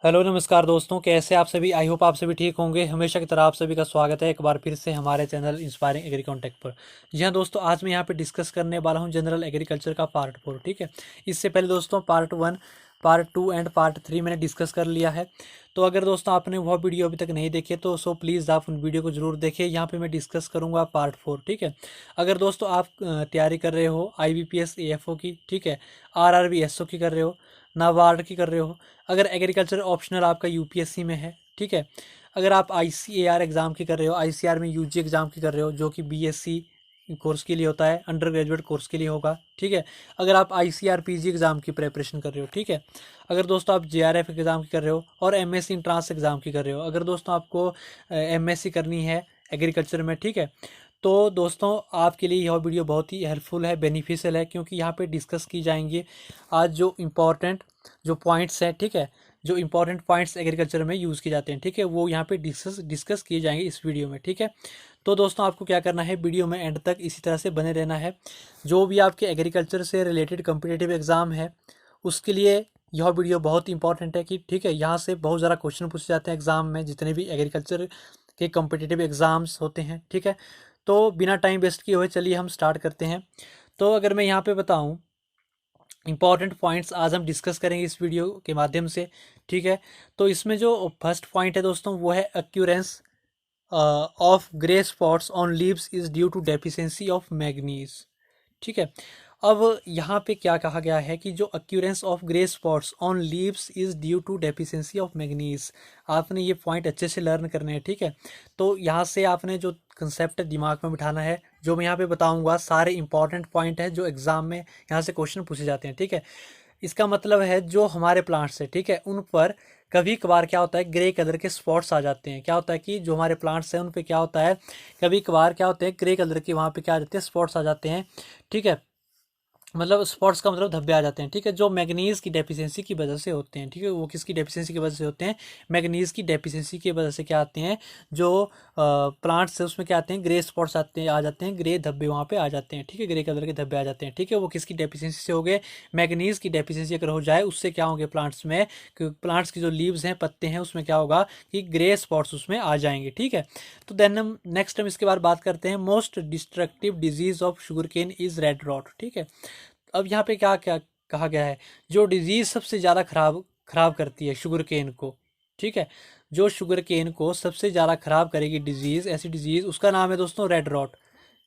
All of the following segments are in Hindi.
हेलो नमस्कार दोस्तों, कैसे आप सभी। आई होप आप सभी ठीक होंगे। हमेशा की तरह आप सभी का स्वागत है एक बार फिर से हमारे चैनल इंस्पायरिंग एग्री कॉन्टेक्ट पर। जी हाँ दोस्तों, आज मैं यहाँ पे डिस्कस करने वाला हूँ जनरल एग्रीकल्चर का पार्ट 4। ठीक है, इससे पहले दोस्तों पार्ट 1, पार्ट 2 एंड पार्ट 3 मैंने डिस्कस कर लिया है। तो अगर दोस्तों आपने वह वीडियो अभी तक नहीं देखे तो प्लीज़ आप उन वीडियो को जरूर देखिए। यहाँ पे मैं डिस्कस करूँगा पार्ट 4। ठीक है, अगर दोस्तों आप तैयारी कर रहे हो IBPS AFO की, ठीक है, RRB SO की कर रहे हो, नाबार्ड की कर रहे हो, अगर एग्रीकल्चर ऑप्शनल आपका यूपीएससी में है, ठीक है, अगर आप ICAR एग्ज़ाम की कर रहे हो, ICAR में यूजी एग्ज़ाम की कर रहे हो जो कि BSc कोर्स के लिए होता है, अंडर ग्रेजुएट कोर्स के लिए होगा, ठीक है, अगर आप ICAR PG एग्ज़ाम की प्रिपरेशन कर रहे हो, ठीक है, अगर दोस्तों आप JRF एग्ज़ाम की कर रहे हो और MSc इंट्रांस एग्ज़ाम की कर रहे हो, अगर दोस्तों आपको MSc करनी है एग्रीकल्चर में, ठीक है, तो दोस्तों आपके लिए यह वीडियो बहुत ही हेल्पफुल है, बेनिफिशियल है, क्योंकि यहाँ पे डिस्कस की जाएंगी आज जो पॉइंट्स हैं, ठीक है, जो इंपॉर्टेंट पॉइंट्स एग्रीकल्चर में यूज़ किए जाते हैं, ठीक है, वो यहाँ पे डिस्कस किए जाएंगे इस वीडियो में। ठीक है, तो दोस्तों आपको क्या करना है, वीडियो में एंड तक इसी तरह से बने रहना है। जो भी आपके एग्रीकल्चर से रिलेटेड कम्पिटिटिव एग्ज़ाम है उसके लिए यह वीडियो बहुत इंपॉर्टेंट है कि ठीक है, यहाँ से बहुत ज़्यादा क्वेश्चन पूछे जाते हैं एग्ज़ाम में, जितने भी एग्रीकल्चर के कम्पिटिटिव एग्ज़ाम्स होते हैं। ठीक है, तो बिना टाइम वेस्ट किए हुए चलिए हम स्टार्ट करते हैं। तो अगर मैं यहाँ पे बताऊँ इंपॉर्टेंट पॉइंट्स आज हम डिस्कस करेंगे इस वीडियो के माध्यम से। ठीक है, तो इसमें जो फर्स्ट पॉइंट है दोस्तों वो है occurrence of grey spots on leaves is due to deficiency of manganese. ठीक है, अब यहाँ पे क्या कहा गया है कि जो occurrence of grey spots on leaves is due to deficiency of manganese, आपने ये पॉइंट अच्छे से लर्न करने हैं। ठीक है, तो यहाँ से आपने जो कंसेप्ट दिमाग में बिठाना है, जो मैं यहाँ पे बताऊंगा सारे इंपॉर्टेंट पॉइंट है जो एग्जाम में यहाँ से क्वेश्चन पूछे जाते हैं। ठीक है, इसका मतलब है जो हमारे प्लांट्स है, ठीक है, उन पर कभी कभार क्या होता है ग्रे कलर के स्पॉट्स आ जाते हैं। क्या होता है कि जो हमारे प्लांट्स हैं उन पे क्या होता है, कभी कभार क्या होते हैं ग्रे कलर के वहाँ पे क्या आ जाते हैं स्पॉट्स आ जाते हैं। ठीक है, मतलब स्पॉट्स का मतलब धब्बे आ जाते हैं। ठीक है, जो मैग्नीज की डेफिशिएंसी की वजह से होते हैं। ठीक है, वो किसकी डेफिशिएंसी की वजह से होते हैं, मैग्नीज की डेफिशिएंसी की वजह से क्या आते हैं, जो प्लांट्स है उसमें क्या आते हैं ग्रे स्पॉट्स आते हैं, आ जाते हैं ग्रे धब्बे वहाँ पे आ जाते हैं। ठीक है, ग्रे कलर के धब्बे आ जाते हैं। ठीक है, वो किसकी डेफिशिएंसी से हो गए, मैग्नीज की डेफिशिएंसी अगर हो जाए उससे क्या होंगे प्लांट्स में, प्लांट्स की जो लीव्स हैं पत्ते हैं उसमें क्या होगा कि ग्रे स्पॉट्स उसमें आ जाएंगे। ठीक है, तो देन हम नेक्स्ट हम इसके बाद बात करते हैं most destructive disease of sugar cane is red rot. ठीक है, अब यहाँ पे क्या क्या कहा गया है, जो डिजीज सबसे ज़्यादा खराब खराब करती है शुगर केन को। ठीक है, जो शुगर केन को सबसे ज़्यादा खराब करेगी डिजीज, ऐसी डिजीज उसका नाम है दोस्तों रेड रॉट।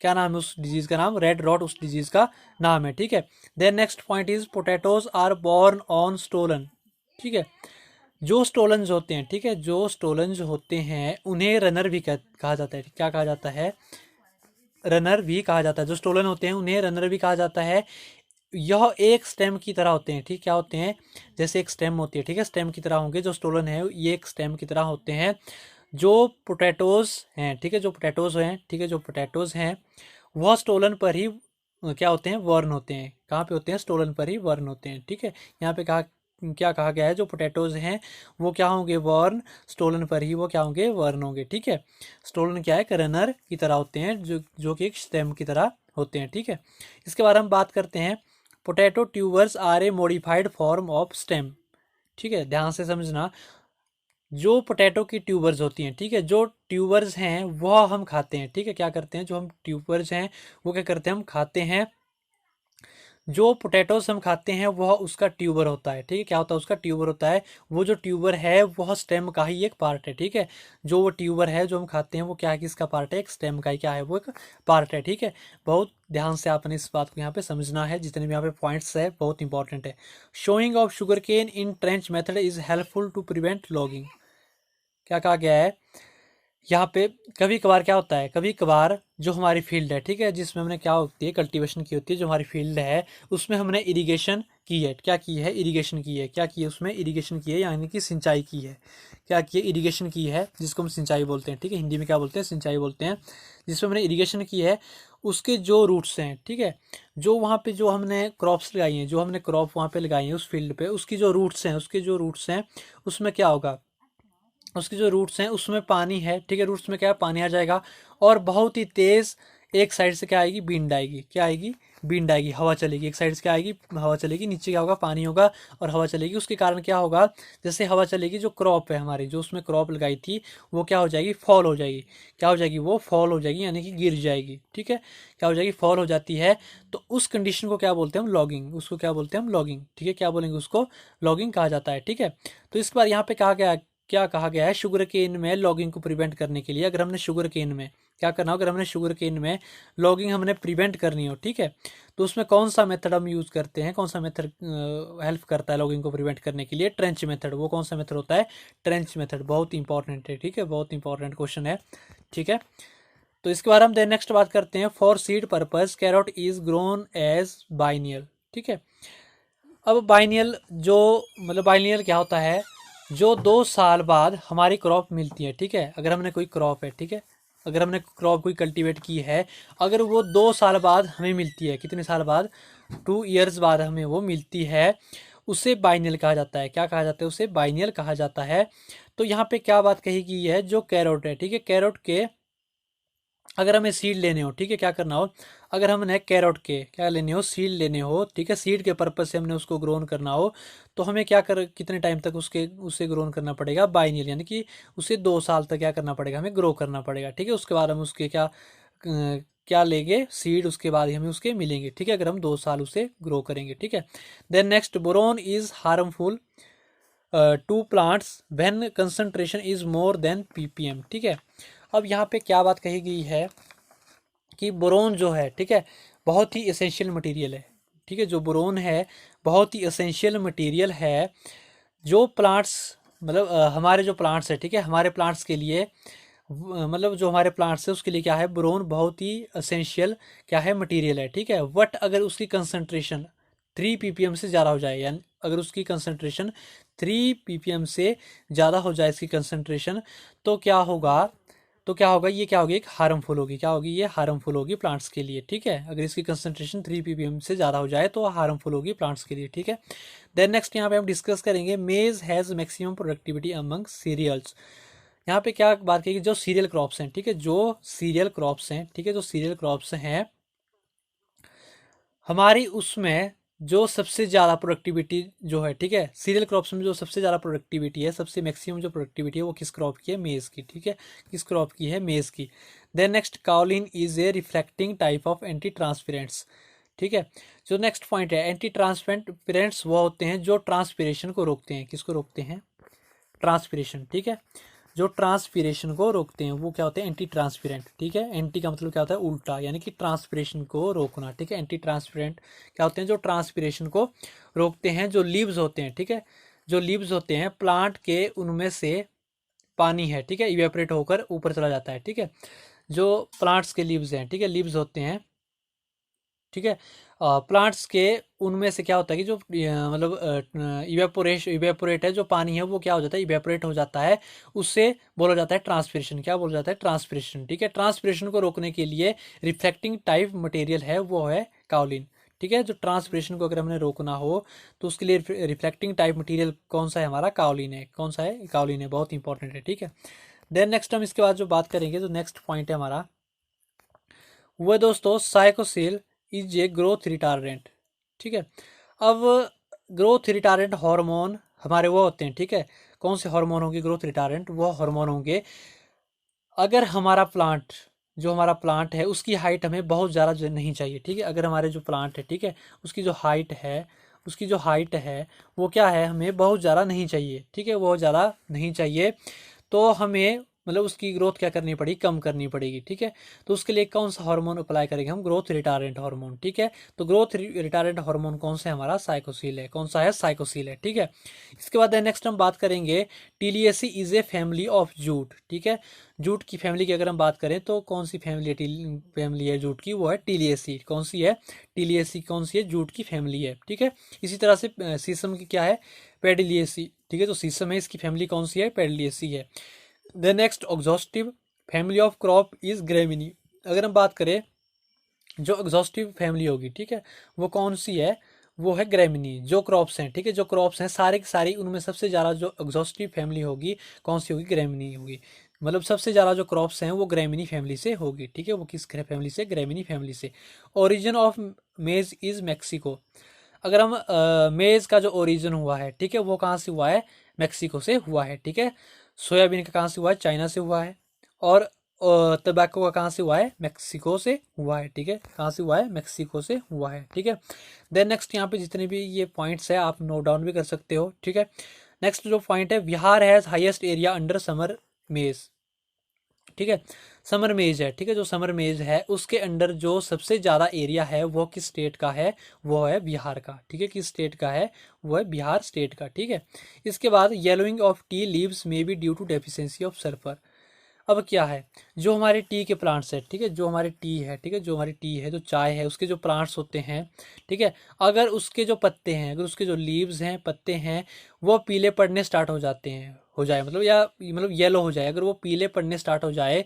क्या नाम है उस डिजीज का, नाम रेड रॉट उस डिजीज का नाम है। ठीक है, then next point is potatoes are borne on stolon. ठीक है, जो स्टोलन्स होते हैं, ठीक है, जो स्टोलन्स होते हैं उन्हें रनर भी कहा जाता है। क्या कहा जाता है, रनर भी कहा जाता है। जो स्टोलन होते हैं उन्हें रनर भी कहा जाता है। यह एक स्टेम की तरह होते हैं। ठीक, क्या होते हैं, जैसे एक स्टेम होती है, ठीक है, स्टेम की तरह होंगे जो स्टोलन है, ये एक स्टेम की तरह होते हैं। जो पोटैटोज हैं, ठीक है, जो पोटैटोज हैं, ठीक है, जो पोटैटोज हैं वह स्टोलन पर ही क्या होते हैं, वर्न होते हैं। कहाँ पे होते हैं, स्टोलन पर ही वर्न होते हैं। ठीक है, यहाँ पे कहा क्या कहा गया है, जो पोटैटोज हैं वो क्या होंगे, वर्न, स्टोलन पर ही वो क्या होंगे, वर्न होंगे। ठीक है, स्टोलन क्या है, एक रनर की तरह होते हैं, जो कि एक स्टेम की तरह होते हैं। ठीक है, इसके बारे में बात करते हैं। Potato tubers are a modified form of stem. ठीक है, ध्यान से समझना, जो पोटैटो की ट्यूबर्स होती हैं, ठीक है, जो ट्यूबर्स हैं वह हम खाते हैं। ठीक है, क्या करते हैं, जो हम ट्यूबर्स हैं वो क्या करते हैं, हम खाते हैं। जो पोटैटोस हम खाते हैं वह उसका ट्यूबर होता है। ठीक है, क्या होता है, उसका ट्यूबर होता है। वो जो ट्यूबर है वह स्टेम का ही एक पार्ट है। ठीक है, जो वो ट्यूबर है जो हम खाते हैं वो क्या है, किसका पार्ट है, एक स्टेम का ही क्या है, वो एक पार्ट है। ठीक है, बहुत ध्यान से आपने इस बात को यहाँ पे समझना है, जितने भी यहाँ पे पॉइंट्स है बहुत इंपॉर्टेंट है। Sowing of sugar cane in trench method is helpful to prevent lodging. क्या कहा गया है, यहाँ पे कभी कभार क्या होता है, कभी कभार जो हमारी फील्ड है, ठीक है, जिसमें हमने क्या होती है कल्टीवेशन की होती है, जो हमारी फील्ड है उसमें हमने इरिगेशन की है। क्या की है, इरिगेशन की है। क्या की है, उसमें इरिगेशन की है, यानी कि सिंचाई की है। क्या की है, इरिगेशन की है, जिसको हम सिंचाई बोलते हैं। ठीक है, हिंदी में क्या बोलते हैं, सिंचाई बोलते हैं। जिसमें हमने इरिगेशन की है उसके जो रूट्स हैं, ठीक है, जो वहाँ पे जो हमने क्रॉप्स लगाई हैं, जो हमने क्रॉप वहाँ पे लगाई है उस फील्ड पे, उसकी जो रूट्स हैं, उसके जो रूट्स हैं उसमें क्या होगा, उसकी जो रूट्स हैं उसमें पानी है। ठीक है, रूट्स में क्या है, पानी आ जाएगा और बहुत ही तेज़ एक साइड से क्या आएगी, विंड आएगी, क्या आएगी, विंड आएगी, हवा चलेगी। एक साइड से क्या आएगी, हवा चलेगी, नीचे क्या होगा, पानी होगा और हवा चलेगी। उसके कारण क्या होगा, जैसे हवा चलेगी, जो क्रॉप है हमारी, जो उसमें क्रॉप लगाई थी, वो क्या हो जाएगी, फॉल हो जाएगी। क्या हो जाएगी, वो फॉल हो जाएगी, यानी कि गिर जाएगी। ठीक है, क्या हो जाएगी, फॉल हो जाती है। तो उस कंडीशन को क्या बोलते हैं हम, लॉगिंग। उसको क्या बोलते हैं हम, लॉगिंग। ठीक है, क्या बोलेंगे उसको, लॉगिंग कहा जाता है। ठीक है, तो इस बार यहाँ पे कहा गया, क्या कहा गया है, शुगर केन में लॉगिंग को प्रिवेंट करने के लिए, अगर हमने शुगर केन में क्या करना हो, अगर हमने शुगर केन में लॉगिंग हमने प्रिवेंट करनी हो, ठीक है, तो उसमें कौन सा मेथड हम यूज़ करते हैं, कौन सा मेथड हेल्प करता है लॉगिंग को प्रिवेंट करने के लिए, ट्रेंच मेथड। वो कौन सा मेथड होता है, ट्रेंच मेथड। बहुत इंपॉर्टेंट है, ठीक है, बहुत इंपॉर्टेंट क्वेश्चन है। ठीक है, तो इसके बारे में हम नेक्स्ट बात करते हैं। For seed purpose carrot is grown as biennial. ठीक है, अब बाइनियल जो, मतलब बाइनियल क्या होता है, जो 2 साल बाद हमारी क्रॉप मिलती है। ठीक है, अगर हमने कोई क्रॉप है, ठीक है, अगर हमने क्रॉप कोई कल्टीवेट की है, अगर वो 2 साल बाद हमें मिलती है, कितने साल बाद, 2 ईयर्स बाद हमें वो मिलती है, उसे बाइनियल कहा जाता है। क्या कहा जाता है, उसे बाइनियल कहा जाता है। तो यहाँ पे क्या बात कही गई है, जो कैरोट है, ठीक है, कैरोट के अगर हमें सीड लेने हो, ठीक है, क्या करना हो, अगर हमने कैरोट के क्या लेने हो, सीड लेने हो, ठीक है, सीड के पर्पज से हमने उसको ग्रोन करना हो, तो हमें क्या कर, कितने टाइम तक उससे ग्रोन करना पड़ेगा, बाइनियल, यानी कि उसे 2 साल तक क्या करना पड़ेगा, हमें ग्रो करना पड़ेगा। ठीक है, उसके बाद हम उसके क्या लेंगे, सीड, उसके बाद ही हमें उसके मिलेंगे। ठीक है, अगर हम 2 साल उसे ग्रो करेंगे। ठीक है, then next, boron is harmful to plants when concentration is more than ppm। ठीक है, अब यहाँ पे क्या बात कही गई है कि बोरोन जो है, ठीक है, बहुत ही एसेंशियल मटेरियल है। ठीक है, जो बोरोन है बहुत ही एसेंशियल मटेरियल है, जो प्लांट्स, मतलब हमारे जो प्लांट्स है, ठीक है, हमारे प्लांट्स के लिए, मतलब जो हमारे प्लांट्स है उसके लिए क्या है, बोरोन बहुत ही एसेंशियल क्या है, मटेरियल है। ठीक है, बट अगर उसकी कंसंट्रेशन 3 ppm से ज़्यादा हो जाए, यानी अगर उसकी कंसंट्रेशन 3 ppm से ज़्यादा हो जाए इसकी कंसंट्रेशन, तो क्या होगा, तो क्या होगा, ये क्या होगी, एक हार्मफुल होगी। क्या होगी, ये हार्मफुल होगी प्लांट्स के लिए। ठीक है, अगर इसकी कंसंट्रेशन 3 ppm से ज़्यादा हो जाए तो हार्मफुल होगी प्लांट्स के लिए। ठीक है, देन नेक्स्ट यहाँ पे हम डिस्कस करेंगे, maize has maximum productivity among cereals. यहाँ पे क्या बात करेगी, जो सीरियल क्रॉप्स हैं, ठीक है, जो सीरियल क्रॉप्स हैं, ठीक है, जो सीरियल क्रॉप्स हैं हमारी, उसमें जो सबसे ज़्यादा प्रोडक्टिविटी जो है, ठीक है, सीरियल क्रॉप्स में जो सबसे ज़्यादा प्रोडक्टिविटी है, सबसे मैक्सिमम जो प्रोडक्टिविटी है, वो किस क्रॉप की है, मेज़ की। ठीक है, किस क्रॉप की है, मेज़ की। Then next, kaolin is a reflecting type of anti transparents. ठीक है, जो नेक्स्ट पॉइंट है, एंटी ट्रांसपेरेंट्स वो होते हैं जो ट्रांसपिरेशन को रोकते हैं। किसको रोकते हैं, ट्रांसपिरेशन। ठीक है, जो ट्रांसपिरेशन को रोकते हैं वो क्या होते हैं, एंटी ट्रांसपेरेंट। ठीक है, एंटी का मतलब क्या होता है, उल्टा, यानी कि ट्रांसपिरेशन को रोकना। ठीक है, एंटी ट्रांसपेरेंट क्या होते हैं, जो ट्रांसपिरेशन को रोकते हैं। जो लीव्स होते हैं, ठीक है, जो लीव्स होते हैं प्लांट के, उनमें से पानी है, ठीक है, इवेपोरेट होकर ऊपर चला जाता है। ठीक है, जो प्लांट्स के लीव्स हैं, ठीक है, लीव्स होते हैं, ठीक है, प्लांट्स के, उनमें से क्या होता है कि जो मतलब इवेपोरेट है, जो पानी है वो क्या हो जाता है, इवेपोरेट हो जाता है, उससे बोला जाता है ट्रांसपिरेशन। क्या बोला जाता है, ट्रांसपिरेशन। ठीक है, ट्रांसपिरेशन को रोकने के लिए रिफ्लेक्टिंग टाइप मटेरियल है, वो है काउलिन। ठीक है, जो ट्रांसपिरेशन को अगर हमने रोकना हो तो उसके लिए रिफ्लेक्टिंग टाइप मटेरियल कौन सा है, हमारा काउलिन है। कौन सा है, काउलिन है, बहुत इंपॉर्टेंट है। ठीक है, देन नेक्स्ट हम इसके बाद जो बात करेंगे, जो नेक्स्ट पॉइंट है हमारा, वो है दोस्तों, साइकोसिल इज ए ग्रोथ रिटार्डेंट। ठीक है, अब ग्रोथ रिटार्डेंट हार्मोन हमारे वो होते हैं, ठीक है, कौन से हार्मोन होंगे ग्रोथ रिटार्डेंट, वो हार्मोन होंगे अगर हमारा प्लांट, जो हमारा प्लांट है उसकी हाइट हमें बहुत ज़्यादा नहीं चाहिए। ठीक है, अगर हमारे जो प्लांट है, ठीक है, उसकी जो हाइट है, उसकी जो हाइट है वो क्या है, हमें बहुत ज़्यादा नहीं चाहिए। ठीक है, बहुत ज़्यादा नहीं चाहिए, तो हमें मतलब उसकी ग्रोथ क्या करनी पड़ेगी, कम करनी पड़ेगी। ठीक है, तो उसके लिए कौन सा हार्मोन अप्लाई करेंगे हम, ग्रोथ रिटारेंट हार्मोन। ठीक है, तो ग्रोथ रिटारेंट हार्मोन कौन सा है, हमारा साइकोसिल है। कौन सा है, साइकोसिल है। ठीक है, इसके बाद नेक्स्ट हम बात करेंगे, Tiliaceae is a family of jute. ठीक है, जूट की फैमिली की अगर हम बात करें तो कौन सी फैमिली है, फैमिली है जूट की, वो है टीलियसी। कौन सी है, टीलियसी कौन सी है, जूट की फैमिली है। ठीक है, इसी तरह से सीसम की क्या है, पेडिलियसी। ठीक है, तो सीसम है, इसकी फैमिली कौन सी है, पेडिलियसी है। The next exhaustive family of crop is Gramineae. अगर हम बात करें जो एग्जॉस्टिव फैमिली होगी, ठीक है, वो कौन सी है, वो है ग्रेमिनी। जो क्रॉप्स हैं, ठीक है, जो क्रॉप्स हैं सारे की सारी, उनमें सबसे ज़्यादा जो एग्जॉस्टिव फैमिली होगी कौन सी होगी, ग्रेमिनी होगी। मतलब सबसे ज़्यादा जो क्रॉप्स हैं वो ग्रेमिनी फैमिली से होगी, ठीक है। वो किस फैमिली से? ग्रेमिनी फैमिली से। ओरिजिन ऑफ मेज इज़ मैक्सिको। अगर हम मेज़ का जो ओरिजिन हुआ है, ठीक है, वो कहाँ से हुआ है? मैक्सिको से हुआ है, ठीक है। सोयाबीन का कहाँ से हुआ है? चाइना से हुआ है। और टबैको का कहाँ से हुआ है? मैक्सिको से हुआ है, ठीक है। कहाँ से हुआ है? मैक्सिको से हुआ है, ठीक है। देन नेक्स्ट यहाँ पे जितने भी ये पॉइंट्स है आप नोट डाउन भी कर सकते हो, ठीक है। नेक्स्ट जो पॉइंट है, Bihar has highest area under summer मेज, ठीक है। समर मेज है, ठीक है। जो समर मेज है उसके अंडर जो सबसे ज़्यादा एरिया है वो किस स्टेट का है? वो है बिहार का, ठीक है। किस स्टेट का है? वो है बिहार स्टेट का, ठीक है। इसके बाद yellowing of tea leaves may be due to deficiency of sulphur. अब क्या है, जो हमारे टी के प्लांट्स है, ठीक है, जो हमारे टी है, ठीक है, जो हमारी टी है, जो चाय है, उसके जो प्लांट्स होते हैं, ठीक है, अगर उसके जो पत्ते हैं, अगर उसके जो लीव्स हैं, पत्ते हैं, वो पीले पड़ने स्टार्ट हो जाते हैं, हो जाए मतलब, या मतलब येलो हो जाए, अगर वो पीले पड़ने स्टार्ट हो जाए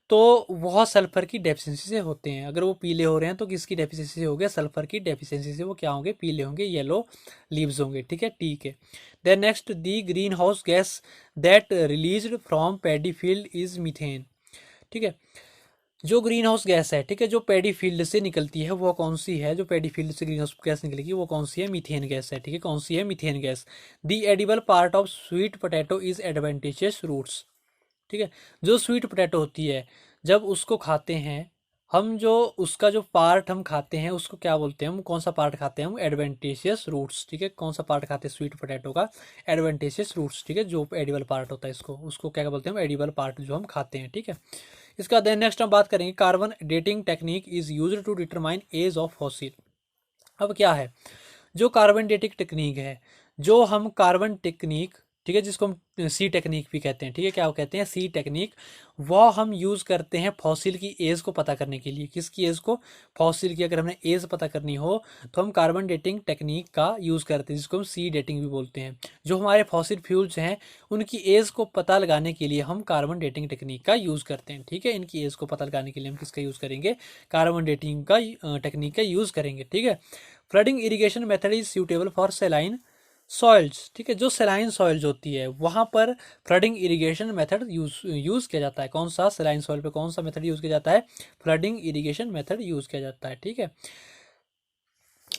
तो वह सल्फर की डेफिशिएंसी से होते हैं। अगर वो पीले हो रहे हैं तो किसकी डेफिशिएंसी से हो गया? सल्फर की डेफिशिएंसी से वो क्या होंगे? पीले होंगे, येलो लीव्स होंगे, ठीक है, टी के। Then next, the greenhouse gas that released from paddy field is methane, ठीक है। जो ग्रीन हाउस गैस है, ठीक है, जो पैडी फील्ड से निकलती है वो कौन सी है? जो पैडी फील्ड से ग्रीन हाउस गैस निकलेगी वो कौन सी है? मीथेन गैस है, ठीक है। कौन सी है? Methane gas. The edible part of sweet potato is adventitious roots, ठीक है। जो स्वीट पोटैटो होती है, जब उसको खाते हैं हम, जो उसका जो पार्ट हम खाते हैं उसको क्या बोलते हैं? हम कौन सा पार्ट खाते हैं? हम एडवेंटेशियस रूट्स, ठीक है। कौन सा पार्ट खाते हैं स्वीट पोटैटो का? एडवेंटेशियस रूट्स, ठीक है। जो एडिबल पार्ट होता है इसको, उसको क्या बोलते हैं? हम एडिबल पार्ट जो हम खाते हैं, ठीक है। इसका देन नेक्स्ट हम बात करेंगे, carbon dating technique is used to determine age of fossil. अब क्या है, जो कार्बन डेटिंग टेक्निक है, जो हम कार्बन टेक्निक, ठीक है, जिसको हम सी टेक्निक भी कहते हैं, ठीक है। क्या वो कहते हैं? सी टेक्निक। वह हम यूज़ करते हैं फॉसिल की एज को पता करने के लिए। किसकी एज को? फॉसिल की। अगर हमने एज पता करनी हो तो हम कार्बन डेटिंग टेक्निक का यूज़ करते हैं, जिसको हम सी डेटिंग भी बोलते हैं। जो हमारे फॉसिल फ्यूल्स हैं उनकी एज को पता लगाने के लिए हम कार्बन डेटिंग टेक्निक का यूज़ करते हैं, ठीक है। इनकी एज को पता लगाने के लिए हम किसका यूज़ करेंगे? कार्बन डेटिंग का टेक्निक का यूज़ करेंगे, ठीक है। Flooding irrigation method is suitable for सेलाइन soils, ठीक है। जो सेलाइन सॉइल्स होती है वहाँ पर फ्लडिंग इरिगेशन मेथड यूज़ किया जाता है। कौन सा? सेलाइन सॉइल पे कौन सा मेथड यूज़ किया जाता है? फ्लडिंग इरिगेशन मेथड यूज़ किया जाता है, ठीक है।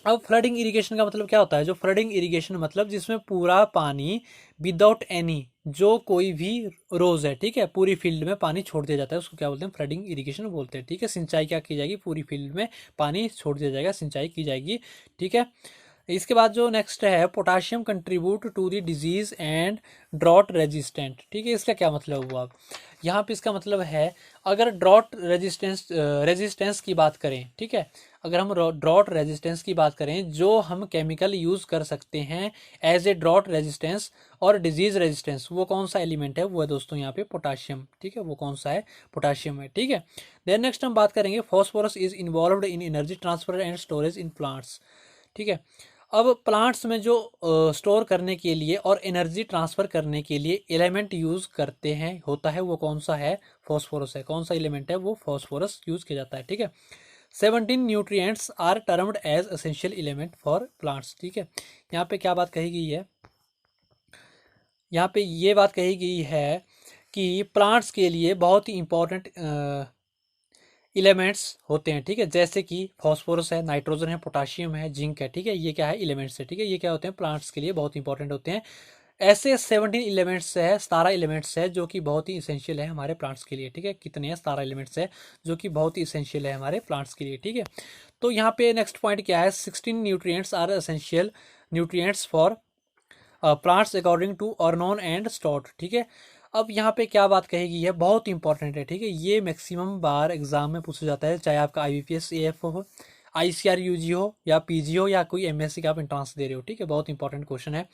अब फ्लडिंग इरिगेशन का मतलब क्या होता है? जो फ्लडिंग इरिगेशन मतलब जिसमें पूरा पानी विदाउट एनी, जो कोई भी रोज है, ठीक है, पूरी फील्ड में पानी छोड़ दिया जाता है, उसको क्या बोलते हैं? फ्लडिंग इरिगेशन बोलते हैं, ठीक है। सिंचाई क्या की जाएगी? पूरी फील्ड में पानी छोड़ दिया जाएगा, सिंचाई की जाएगी, ठीक है। इसके बाद जो नेक्स्ट है, potassium contribute to the disease and drought resistant, ठीक है। इसका क्या मतलब हुआ? यहाँ पे इसका मतलब है, अगर ड्रॉट रेजिस्टेंस की बात करें, ठीक है, अगर हम ड्रॉट रेजिस्टेंस की बात करें, जो हम केमिकल यूज़ कर सकते हैं एज ए ड्रॉट रेजिस्टेंस और डिजीज रेजिस्टेंस, वो कौन सा एलिमेंट है? वो है दोस्तों यहाँ पे पोटाशियम, ठीक है। वो कौन सा है? पोटाशियम है, ठीक है। देन नेक्स्ट हम बात करेंगे, phosphorus is involved in energy transfer and storage in plants, ठीक है। अब प्लांट्स में जो स्टोर करने के लिए और एनर्जी ट्रांसफ़र करने के लिए एलिमेंट यूज़ करते हैं, होता है, वो कौन सा है? फॉस्फोरस है। कौन सा एलिमेंट है? वो फॉस्फोरस यूज़ किया जाता है, ठीक है। 17 nutrients are termed as essential element for plants, ठीक है। यहाँ पे क्या बात कही गई है? यहाँ पे ये बात कही गई है कि प्लांट्स के लिए बहुत ही इंपॉर्टेंट एलिमेंट्स होते हैं, ठीक है। जैसे कि फॉस्फोरस है, नाइट्रोजन है, पोटाशियम है, जिंक है, ठीक है। ये क्या है? एलिमेंट्स है, ठीक है। ये क्या होते हैं? प्लांट्स के लिए बहुत इंपॉर्टेंट होते हैं। ऐसे 17 एलिमेंट्स है, 17 एलिमेंट्स है जो कि बहुत ही इसेंशियल है हमारे प्लांट्स के लिए, ठीक है। कितने हैं? 17 एलिमेंट्स है जो कि बहुत ही इसेंशियल है हमारे प्लांट्स के लिए, ठीक है। तो यहाँ पे नेक्स्ट पॉइंट क्या है? 16 nutrients are essential nutrients for plants according to Arnon and Stout, ठीक है। अब यहाँ पे क्या बात कहेगी है? बहुत इंपॉर्टेंट है, ठीक है। ये मैक्सिमम बार एग्जाम में पूछा जाता है, चाहे आपका IBPS AF हो, ICAR UG हो, या PG हो, या कोई MSc का आप एंट्रांस दे रहे हो, ठीक है। बहुत इंपॉर्टेंट क्वेश्चन है।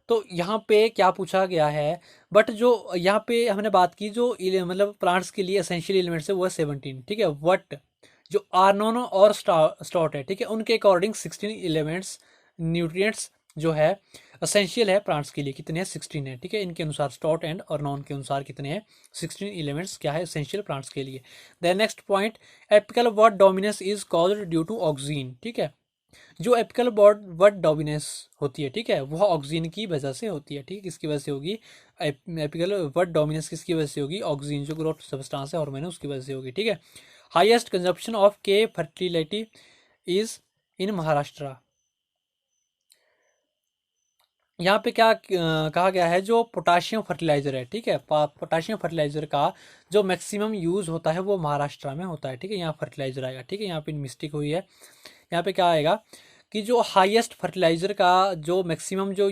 तो यहाँ पे क्या पूछा गया है? बट जो यहाँ पे हमने बात की, जो मतलब प्लांट्स के लिए एसेंशियल एलिमेंट्स है वो है 17, ठीक है। बट जो आर्नोन और स्टॉट है, ठीक है, उनके अकॉर्डिंग 16 एलिमेंट्स न्यूट्रिएंट्स जो है असेंशियल है प्लांट्स के लिए, कितने हैं? 16 है, ठीक है। इनके अनुसार स्टॉट एंड अर्नोन के अनुसार कितने हैं? 16 एलिमेंट्स क्या है? एसेंशियल प्लांट्स के लिए। Then next point, apical word dominance is caused due to oxygen, ठीक है। जो एपिकल वर्ड डोमिनेंस होती है, ठीक है, वह ऑक्सीजन की वजह से होती है, ठीक है, किसकी वजह से होगी, एपिकल वर्ड डोमिनेंस किसकी वजह से होगी, ऑक्सीजन जो ग्रोथ सब्सटेंस है हार्मोन है उसकी वजह से होगी, ठीक है। हाईएस्ट कंजप्शन ऑफ के फर्टिलिटी इज इन महाराष्ट्र। यहाँ पे क्या कहा गया है, जो पोटाशियम फर्टिलाइजर है, ठीक है, पोटाशियम फर्टिलाइजर का जो मैक्सिमम यूज होता है वो महाराष्ट्र में होता है, ठीक है, यहाँ फर्टिलाइजर आएगा, ठीक है, यहाँ पे मिस्टेक हुई है, यहाँ पे क्या आएगा कि जो हाईएस्ट फर्टिलाइजर का जो मैक्सिमम जो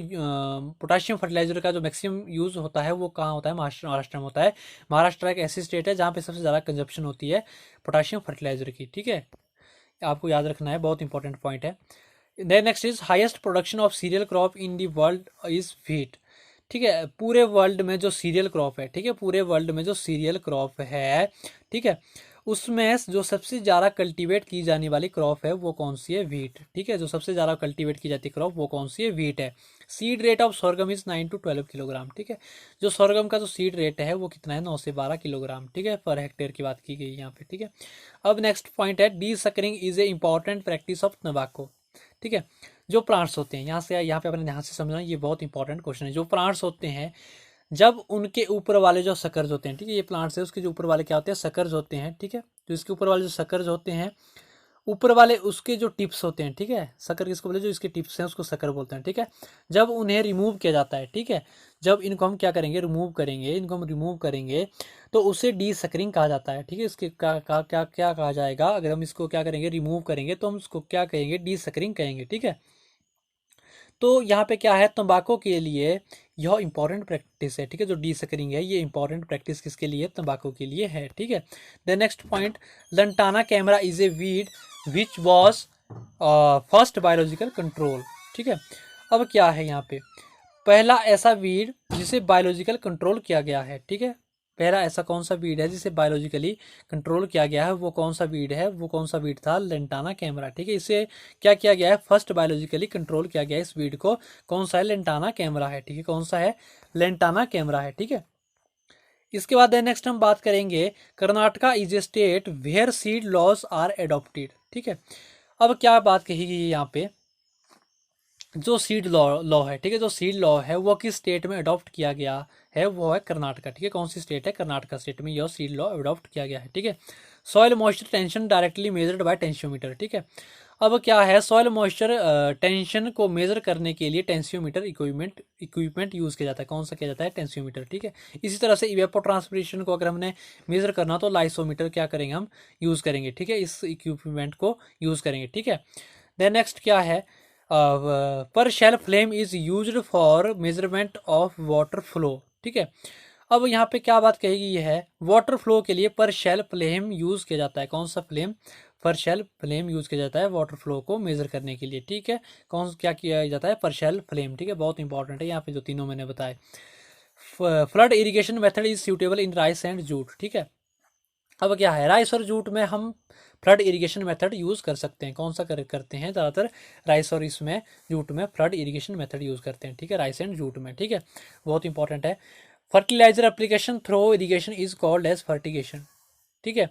पोटाशियम फर्टिलाइजर का जो मैक्सिमम यूज होता है वो कहाँ होता है, महाराष्ट्र में होता है। महाराष्ट्र एक ऐसी स्टेट है जहाँ पे सबसे ज़्यादा कंजप्शन होती है पोटाशियम फर्टिलाइजर की, ठीक है, आपको याद रखना है, बहुत इंपॉर्टेंट पॉइंट है। Then next is highest production of cereal crop in the world is wheat, ठीक है, पूरे वर्ल्ड में जो सीरियल क्रॉप है, ठीक है, पूरे वर्ल्ड में जो सीरियल क्रॉप है, ठीक है, उसमें जो सबसे ज़्यादा कल्टीवेट की जाने वाली क्रॉप है वो कौन सी है, व्हीट, ठीक है, जो सबसे ज़्यादा कल्टीवेट की जाती है क्रॉप वो कौन सी है, व्हीट है। Seed rate of sorghum is 9 to 12 kilogram, ठीक है, जो सोरगम का जो सीड रेट है वो कितना है, 9 से 12 किलोग्राम, ठीक है, पर हेक्टेयर की बात की गई यहाँ पे, ठीक है। अब नेक्स्ट पॉइंट है, D suckering is a important practice of तंबाकू, ठीक है, जो प्लांट्स होते हैं, यहाँ पे अपने ध्यान से समझना, ये बहुत इंपॉर्टेंट क्वेश्चन है, जो प्लांट्स होते हैं जब उनके ऊपर वाले जो सकर्ज होते हैं, ठीक है, ये प्लांट्स है उसके जो ऊपर वाले क्या होते हैं, सकर्ज होते हैं, ठीक है, जो इसके ऊपर वाले जो सकर्ज होते हैं, ऊपर वाले उसके जो टिप्स होते हैं, ठीक है, सकर किसको बोले, जो इसके टिप्स हैं उसको सकर बोलते हैं, ठीक है, जब उन्हें रिमूव किया जाता है, ठीक है, जब इनको हम क्या करेंगे, रिमूव करेंगे, इनको हम रिमूव करेंगे तो उसे डी सकरिंग कहा जाता है, ठीक है, इसके क्या कहा जाएगा, अगर हम इसको क्या करेंगे, रिमूव करेंगे तो हम इसको क्या कहेंगे, डी सकरिंग कहेंगे, ठीक है। तो यहाँ पे क्या है, तंबाकू के लिए यह इंपॉर्टेंट प्रैक्टिस है, ठीक है, जो डी सकरिंग है ये इंपॉर्टेंट प्रैक्टिस किसके लिए, तंबाकू के लिए है, ठीक है। The next point, lantana camera is a weed which was first biological control, ठीक है। अब क्या है यहाँ पे, पहला ऐसा वीड जिसे बायोलॉजिकल कंट्रोल किया गया है, ठीक है, पहला ऐसा कौन सा वीड है जिसे बायोलॉजिकली कंट्रोल किया गया है, वो कौन सा वीड है, वो कौन सा वीड था, लेंटाना कैमरा, ठीक है, इसे क्या किया गया है, फर्स्ट बायोलॉजिकली कंट्रोल किया गया है इस वीड को, कौन सा है, लेंटाना कैमरा है, ठीक है, कौन सा है, लेंटाना कैमरा है, ठीक है। इसके बाद नेक्स्ट हम बात करेंगे, Karnataka is a state where seed laws are adopted, ठीक है। अब क्या बात कही गई है यहाँ पे, जो सीड लॉ है, ठीक है, जो सीड लॉ है वो किस स्टेट में अडॉप्ट किया गया है, वो है कर्नाटका, ठीक है, कौन सी स्टेट है, कर्नाटका स्टेट में यह सीड लॉ अडॉप्ट किया गया है, ठीक है। Soil moisture tension directly measured by tensiometer, ठीक है। अब क्या है, सॉइल मॉइस्चर टेंशन को मेजर करने के लिए टेंशियोमीटर इक्विपमेंट यूज किया जाता है, कौन सा किया जाता है, टेंशियोमीटर, ठीक है। इसी तरह से इवेपोट्रांसपिरेशन को अगर हमने मेजर करना तो लाइसोमीटर क्या करेंगे, हम यूज करेंगे, ठीक है, इस इक्विपमेंट को यूज करेंगे, ठीक है। देन नेक्स्ट क्या है, Parshall flume is used for measurement of water flow, ठीक है। अब यहाँ पे क्या बात कही गई है, वाटर फ्लो के लिए पर शेल फ्लेम यूज किया जाता है, कौन सा फ्लेम, पर शेल फ्लेम यूज किया जाता है वाटर फ्लो को मेजर करने के लिए, ठीक है, कौन क्या किया जाता है, पर शेल फ्लेम, ठीक है, बहुत इंपॉर्टेंट है यहाँ पे जो तीनों मैंने बताए। Flood irrigation method is suitable in rice and jute, ठीक है। अब क्या है, राइस और जूट में हम फ्लड इरिगेशन मेथड यूज़ कर सकते हैं, कौन सा करते हैं ज़्यादातर, राइस और इसमें जूट में फ्लड इरिगेशन मेथड यूज़ करते हैं, ठीक है, राइस एंड जूट में, ठीक है, बहुत इंपॉर्टेंट है। Fertilizer application through irrigation is called as fertigation, ठीक है।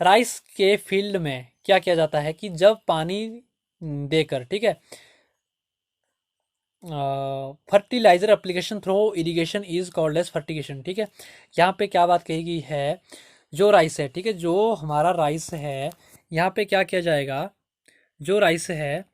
राइस के फील्ड में क्या किया जाता है कि जब पानी देकर, ठीक है, fertilizer application through irrigation is called as fertigation, ठीक है। यहाँ पे क्या बात कही गई है, जो राइस है, ठीक है, जो हमारा राइस है, यहाँ पे क्या किया जाएगा, जो राइस है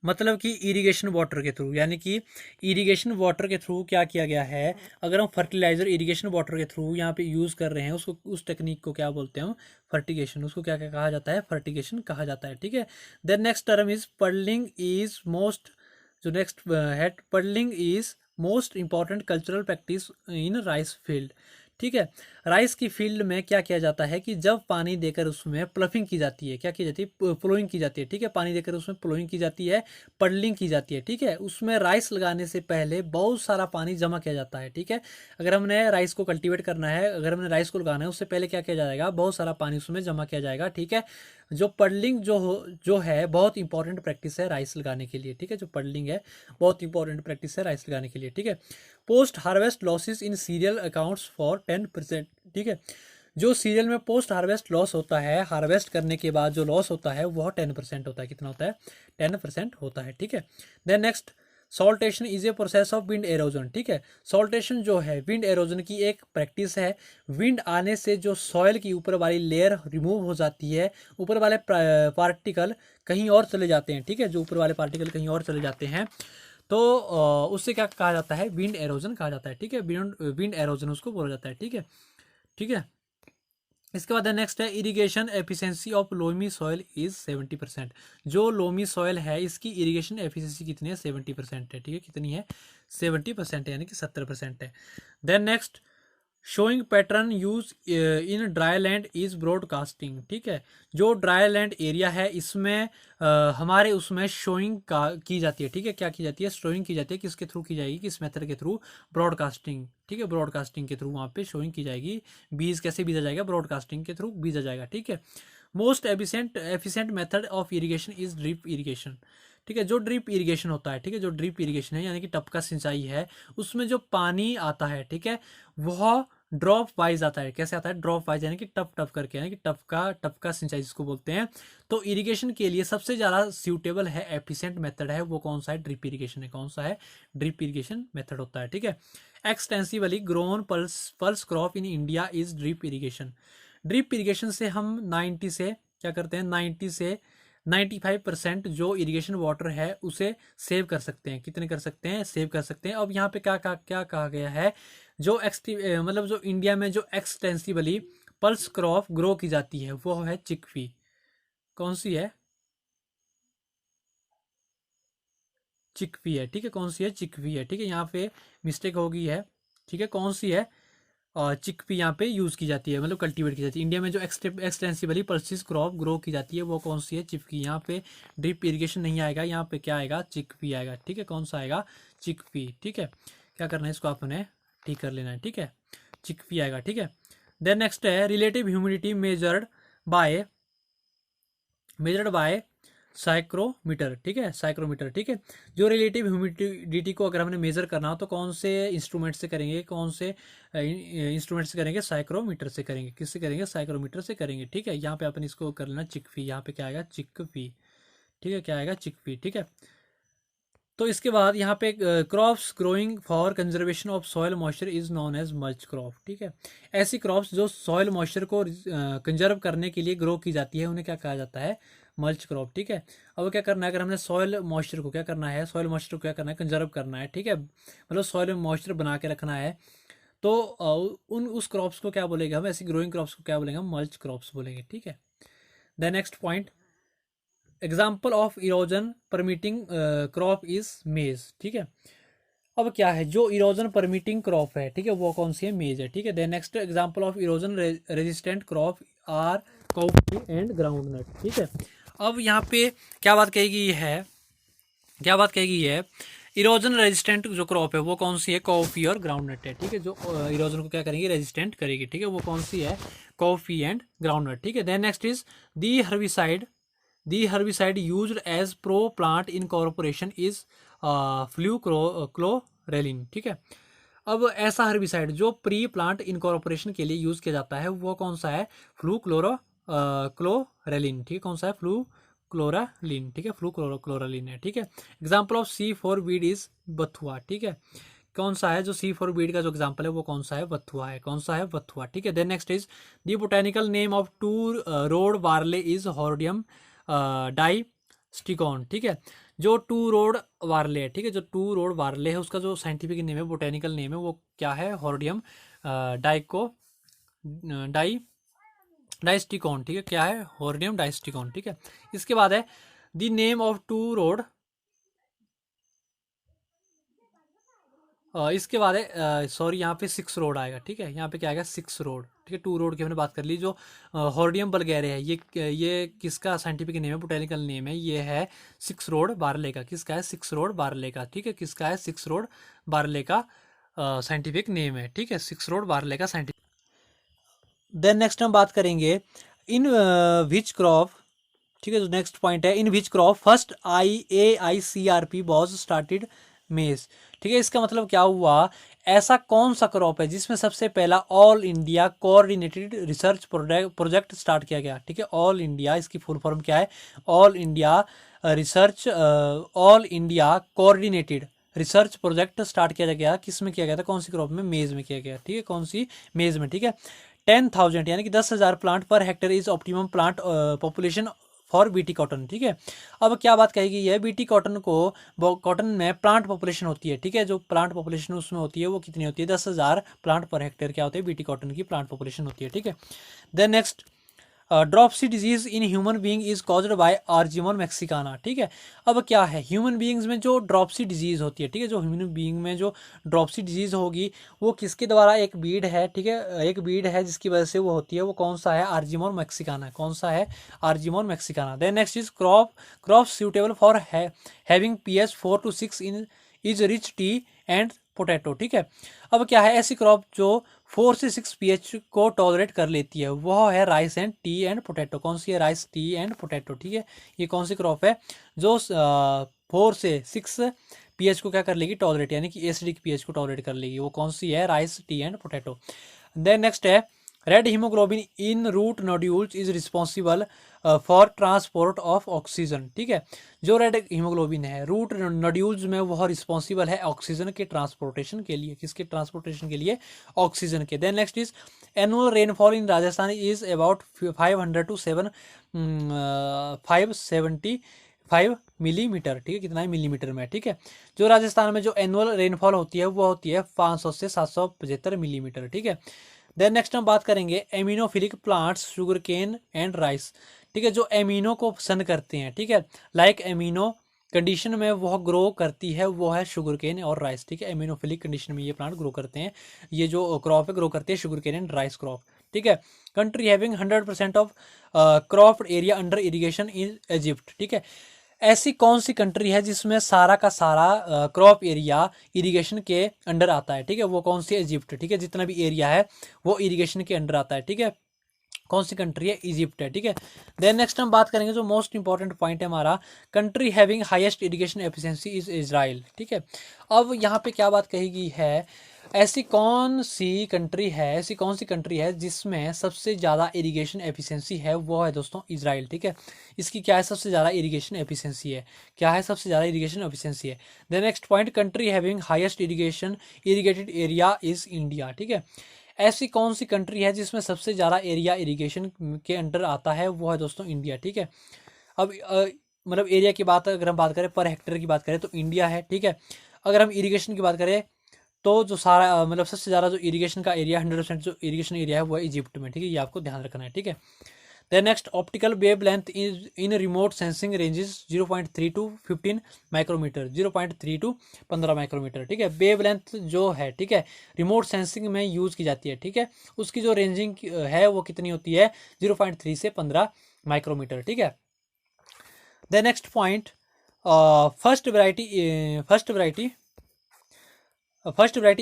मतलब कि इरिगेशन वाटर के थ्रू, यानी कि इरिगेशन वाटर के थ्रू क्या किया गया है, अगर हम फर्टिलाइजर इरिगेशन वाटर के थ्रू यहाँ पे यूज़ कर रहे हैं उसको, उस टेक्निक को क्या बोलते हैं हम, फर्टिगेशन, उसको क्या क्या कहा जाता है, फर्टिगेशन कहा जाता है, ठीक है। Then next term is puddling is most, जो नेक्स्ट है, puddling is most important cultural practice in rice field, ठीक है। राइस की फील्ड में क्या किया जाता है कि जब पानी देकर उसमें प्लफिंग की जाती है, क्या की जाती है, प्लोइंग की जाती है, ठीक है, पानी देकर उसमें प्लोइंग की जाती है, पडलिंग की जाती है, ठीक है, उसमें राइस लगाने से पहले बहुत सारा पानी जमा किया जाता है, ठीक है। अगर हमने राइस को कल्टीवेट करना है, अगर हमने राइस को लगाना है उससे पहले क्या किया जाएगा, बहुत सारा पानी उसमें जमा किया जाएगा, ठीक है। जो पडलिंग जो है बहुत इंपॉर्टेंट प्रैक्टिस है राइस लगाने के लिए, ठीक है, जो पडलिंग है बहुत इंपॉर्टेंट प्रैक्टिस है राइस लगाने के लिए, ठीक है। Post harvest losses in serial accounts for 10%, ठीक है, जो सीरियल में पोस्ट हार्वेस्ट लॉस होता है, हार्वेस्ट करने के बाद जो लॉस होता है वह 10% होता है। कितना होता है? 10% होता है, ठीक है। Then next, saltation is a process of wind erosion, ठीक है। सॉल्टेशन जो है विंड एरोजन की एक प्रैक्टिस है। विंड आने से जो सॉइल की ऊपर वाली लेयर रिमूव हो जाती है, ऊपर वाले पार्टिकल कहीं और चले जाते हैं, ठीक है। जो ऊपर वाले पार्टिकल कहीं और चले जाते हैं तो उससे क्या कहा जाता है? विंड एरोजन कहा जाता है, ठीक है। विंड एरोजन उसको बोला जाता है, ठीक है, ठीक है। इसके बाद नेक्स्ट है, irrigation efficiency of loamy soil is 70%। जो लोमी सॉइल है इसकी इरिगेशन एफिशिएंसी कितनी है? 70% है, ठीक है। कितनी है? 70% है, यानी कि 70% है। Then next, sowing pattern use in dry land is broadcasting, ठीक है। जो ड्राई लैंड एरिया है इसमें हमारे उसमें शोइंग का की जाती है, ठीक है। क्या की जाती है? शोइंग की जाती है। किसके थ्रू की जाएगी? किस मेथड के थ्रू? ब्रॉडकास्टिंग, ठीक है। ब्रॉडकास्टिंग के थ्रू वहाँ पे शोइंग की जाएगी। बीज कैसे बीजा जाएगा? ब्रॉडकास्टिंग के थ्रू बीजा जाएगा, ठीक है। Most efficient method of irrigation is drip irrigation, ठीक है। जो ड्रिप इरिगेशन होता है, ठीक है, जो ड्रिप इरिगेशन है यानी कि टपका सिंचाई है, उसमें जो पानी आता है, ठीक है, वह ड्रॉप वाइज आता है। कैसे आता है? ड्रॉप वाइज, यानी कि टप टप करके, यानी कि टपका सिंचाई जिसको बोलते हैं। तो इरिगेशन के लिए सबसे ज़्यादा सूटेबल है, एफिशिएंट मेथड है, वो कौन सा है? ड्रिप इरिगेशन है। कौन सा है? ड्रिप इरिगेशन मेथड होता है, ठीक है। Extensively grown pulse crop in India is drip irrigation. Drip irrigation से हम 90 से क्या करते हैं? 90 से 95% जो इरिगेशन वाटर है उसे सेव कर सकते हैं। कितने कर सकते हैं? सेव कर सकते हैं। अब यहाँ पे क्या कहा गया है? जो मतलब जो इंडिया में जो एक्सटेंसिवली पल्स क्रॉप ग्रो की जाती है वो है चिकपी। कौन सी है? चिकपी है, ठीक है। कौन सी है? चिकपी है, ठीक है। यहाँ पे मिस्टेक हो गई है, ठीक है। कौन सी है? चिकपी यहाँ पे यूज़ की जाती है, मतलब कल्टीवेट की जाती है। इंडिया में जो एक्सटेंसिवली पल्सिस क्रॉप ग्रो की जाती है वो कौन सी है? चिकपी। यहाँ पे ड्रिप इरिगेशन नहीं आएगा, यहाँ पे क्या आएगा? चिकपी आएगा, ठीक है। कौन सा आएगा? चिकपी, ठीक है। क्या करना है? इसको आपने ठीक कर लेना है, ठीक है। चिकपी आएगा, ठीक है। देन नेक्स्ट है, relative humidity measured by psychrometer, ठीक है। साइक्रोमीटर, ठीक है। जो रिलेटिव ह्यूमिडिटी को अगर हमने मेजर करना हो तो कौन से इंस्ट्रूमेंट से करेंगे? कौन से इंस्ट्रूमेंट से करेंगे? साइक्रोमीटर से करेंगे। किससे करेंगे? साइक्रोमीटर से करेंगे, ठीक है। यहाँ पे अपन इसको कर लेना चिकफी। यहाँ पे क्या आएगा? चिकफी, ठीक है। क्या आएगा? चिकफी, ठीक है। तो इसके बाद यहाँ पे crops growing for conservation of soil moisture is known as mulch crop, ठीक है। ऐसी क्रॉप्स जो सॉयल मॉइस्चर को कंजर्व करने के लिए ग्रो की जाती है उन्हें क्या कहा जाता है? मल्च क्रॉप, ठीक है। अब क्या करना है? अगर हमने सॉयल मॉइस्चर को क्या करना है? सॉयल मॉइस्चर को क्या करना है? कंजर्व करना है, ठीक है। मतलब सॉयल मॉइस्चर बना के रखना है तो उस क्रॉप्स को क्या बोलेंगे हम? ऐसी ग्रोइंग क्रॉप्स को क्या बोलेंगे हम? मल्च क्रॉप्स बोलेंगे, ठीक है। The next point, example of erosion permitting crop is मेज, ठीक है। अब क्या है? जो इरोजन परमिटिंग क्रॉप है, ठीक है, वो कौन सी है? मेज है, ठीक है। Then next example of erosion resistant crop are coffee and groundnut, ठीक है। अब यहाँ पे क्या बात कही गई है? क्या बात कही गई है? इरोजन रेजिस्टेंट जो क्रॉप है वो कौन सी है? कॉफी और ग्राउंडनट है, ठीक है। जो इरोजन को क्या करेंगे? रेजिस्टेंट करेगी, ठीक है। वो कौन सी है? कॉफी एंड ग्राउंडनट, ठीक है। Then next is the herbicide used as pro plant incorporation is fluchloralin, ठीक है। अब ऐसा हर्बिसाइड जो प्री प्लांट इनकॉर्पोरेशन के लिए यूज किया जाता है वो कौन सा है? क्लोरेलिन, ठीक है। कौन सा है? क्लोरालिन, ठीक है। क्लोरालिन है, ठीक है। Example of C4 weed is बथुआ, ठीक है। कौन सा है? जो C4 वीड का जो एग्जाम्पल है वो कौन सा है? बथुआ है। कौन सा है? बथुआ, ठीक है। Then next is the botanical name of two rowed barley is Hordeum distichon, ठीक है। जो टू रोड वार्ले है, ठीक है, जो टू रोड वार्ले है उसका जो साइंटिफिक नेम है, बोटेनिकल नेम है, वो क्या है? हॉर्डियम डाइको डाई डाइस्टिकॉन, ठीक है। क्या है? हॉर्डियम डाइस्टिकॉन, ठीक है। इसके बाद है the name of two road, इसके बाद है सॉरी यहाँ पे 6 रोड आएगा, ठीक है। यहाँ पे क्या आएगा? 6 रोड, ठीक है। 2 रोड की हमने बात कर ली। जो हॉर्डियम बल्गेरिया है ये किसका साइंटिफिक नेम है? बोटेनिकल नेम है। ये है 6 रोड बार्ले का। किसका है? 6 रोड बार्ले का, ठीक है। किसका है? 6 रोड बार्ले का साइंटिफिक नेम है, ठीक है। 6 रोड बार्ले का साइंटिफिक। देन नेक्स्ट हम बात करेंगे इन विच क्रॉप, ठीक है। जो नेक्स्ट पॉइंट है, in which crop first IAICRP was started maize, ठीक है। इसका मतलब क्या हुआ? ऐसा कौन सा क्रॉप है जिसमें सबसे पहला all India coordinated research project start किया गया, ठीक है। ऑल इंडिया, इसकी फुल फॉर्म क्या है? All India research, all India coordinated research project start किया गया, किस में किया गया था? कौन सी क्रॉप में? मेज में किया गया, ठीक है। कौन सी? मेज में, ठीक है। 10,000 यानी कि 10,000 plant per hectare is optimum plant population for BT cotton, ठीक है। अब क्या बात कही गई है? बीटी कॉटन को, कॉटन में प्लांट पॉपुलेशन होती है, ठीक है। जो प्लांट पॉपुलेशन उसमें होती है वो कितनी होती है? 10,000 प्लांट पर हेक्टेयर क्या होती है? बीटी कॉटन की प्लांट पॉपुलेशन होती है, ठीक है। Then next, dropsy disease in human being is caused by Argemone mexicana, ठीक है। अब क्या है? ह्यूमन बीइंग्स में जो ड्रॉपसी डिजीज होती है, ठीक है, जो ह्यूमन बीइंग में जो ड्रॉपसी डिजीज होगी वो किसके द्वारा? एक बीड है, ठीक है, एक बीड है जिसकी वजह से वो होती है। वो कौन सा है? Argemone mexicana. कौन सा है? Argemone mexicana. Then next is crop suitable for having pH 4 to 6 in is rich tea and potato, ठीक है। अब क्या है? ऐसी क्रॉप जो 4 से 6 pH को टॉलरेट कर लेती है वह है rice and T and potato. कौन सी है? राइस, टी एंड पोटैटो, ठीक है। ये कौन सी क्रॉप है जो 4 से 6 pH को क्या कर लेगी? टॉलरेट, यानी कि एसिडिक pH को टॉलरेट कर लेगी। वो कौन सी है? Rice, tea and potato. Then next है, red haemoglobin in root nodules is responsible for transport of oxygen, ठीक है। जो रेड हीमोग्लोबिन है रूट नोड्यूल्स में वह रिस्पॉन्सिबल है ऑक्सीजन के ट्रांसपोर्टेशन के लिए। किसके ट्रांसपोर्टेशन के लिए? ऑक्सीजन के। Then next is annual rainfall in Rajasthan is about 500 to 575 millimetre, ठीक है। कितना है? मिलीमीटर में, ठीक है। जो राजस्थान में जो एनुअल रेनफॉल होती है वो होती है 500 से 775 मिलीमीटर, ठीक है। देन नेक्स्ट हम बात करेंगे aminophilic plants, sugar cane and rice, ठीक है। जो एमिनो को पसंद करते हैं, ठीक है, लाइक एमिनो कंडीशन में वह ग्रो करती है वो है शुगर केन और राइस, ठीक है। एमिनोफिलिक कंडीशन में ये प्लांट ग्रो करते हैं, ये जो क्रॉप है ग्रो करती है sugar cane and rice crop, ठीक है। Country having 100% of crop area under irrigation in Egypt, ठीक है। ऐसी कौन सी कंट्री है जिसमें सारा का सारा क्रॉप एरिया इरिगेशन के अंडर आता है, ठीक है। वो कौन सी? इजिप्ट, ठीक है। जितना भी एरिया है वो इरिगेशन के अंडर आता है, ठीक है। कौन सी कंट्री है? इजिप्ट है, ठीक है। देन नेक्स्ट हम बात करेंगे जो मोस्ट इंपॉर्टेंट पॉइंट है हमारा, country having highest irrigation efficiency is Israel, ठीक है। अब यहाँ पे क्या बात कही गई है? ऐसी कौन सी कंट्री है, ऐसी कौन सी कंट्री है जिसमें सबसे ज़्यादा इरिगेशन एफिशिएंसी है? वो है दोस्तों इजराइल, ठीक है। इसकी क्या है? सबसे ज़्यादा इरिगेशन एफिशिएंसी है। क्या है? सबसे ज़्यादा इरिगेशन एफिशिएंसी है। The next point, country having highest irrigated area is India, ठीक है। ऐसी कौन सी कंट्री है जिसमें सबसे ज़्यादा एरिया इरिगेशन के अंडर आता है? वो है दोस्तों इंडिया, ठीक है। अब मतलब एरिया की बात अगर हम बात करें, पर हेक्टेयर की बात करें तो इंडिया है, ठीक है। अगर हम इरिगेशन की बात करें तो जो सारा मतलब सबसे ज़्यादा जो इरिगेशन का एरिया 100% जो इरिगेशन एरिया है वो है इजिप्ट में, ठीक है। ये आपको ध्यान रखना है, ठीक है। The next, optical wave length in remote sensing ranges 0.3 to 15 micrometre, 0.3 to 15 micrometre, ठीक है। वेव लेंथ जो है, ठीक है, रिमोट सेंसिंग में यूज़ की जाती है, ठीक है। उसकी जो रेंजिंग है वो कितनी होती है? 0.3 से 15 माइक्रोमीटर, ठीक है। The next point, first variety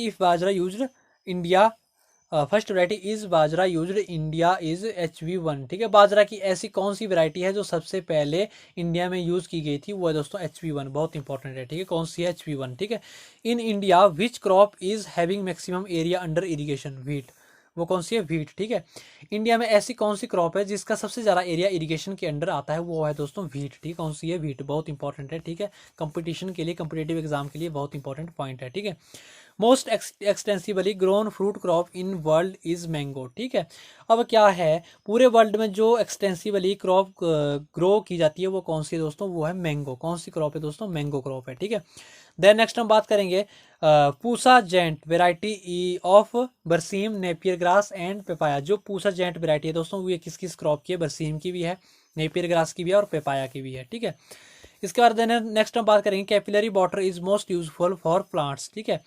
if bajra used India, first variety is bajra used India is HV1, ठीक है। बाजरा की ऐसी कौन सी वैरायटी है जो सबसे पहले इंडिया में यूज़ की गई थी? वो है दोस्तों HV1, बहुत इंपॉर्टेंट है, ठीक है। कौन सी है? HV1, ठीक है। In India which crop is having maximum area under irrigation? Wheat. वो कौन सी है? व्हीट, ठीक है। इंडिया में ऐसी कौन सी क्रॉप है जिसका सबसे ज़्यादा एरिया इरिगेशन के अंडर आता है? वो है दोस्तों व्हीट, ठीक है। कौन सी है? व्हीट, बहुत इंपॉर्टेंट है, ठीक है। कंपटीशन के लिए, कंपिटेटिव एग्जाम के लिए बहुत इंपॉर्टेंट पॉइंट है, ठीक है। Most extensively grown fruit crop in world is mango, ठीक है। अब क्या है? पूरे वर्ल्ड में जो एक्सटेंसिवली क्रॉप ग्रो की जाती है वो कौन सी है दोस्तों? वो है मैंगो। कौन सी क्रॉप है दोस्तों? मैंगो क्रॉप है, ठीक है। देन नेक्स्ट हम बात करेंगे पूसा जेंट वेराइटी ऑफ बरसीम, नेपियर ग्रास एंड पेपाया। जो पूसा जेंट वेराइटी है दोस्तों वो किस किस क्रॉप की है? बरसीम की भी है, नेपियर ग्रास की भी है और पेपाया की भी है, ठीक है। इसके बाद नेक्स्ट हम बात करेंगे capillary water is most useful for plants, ठीक है।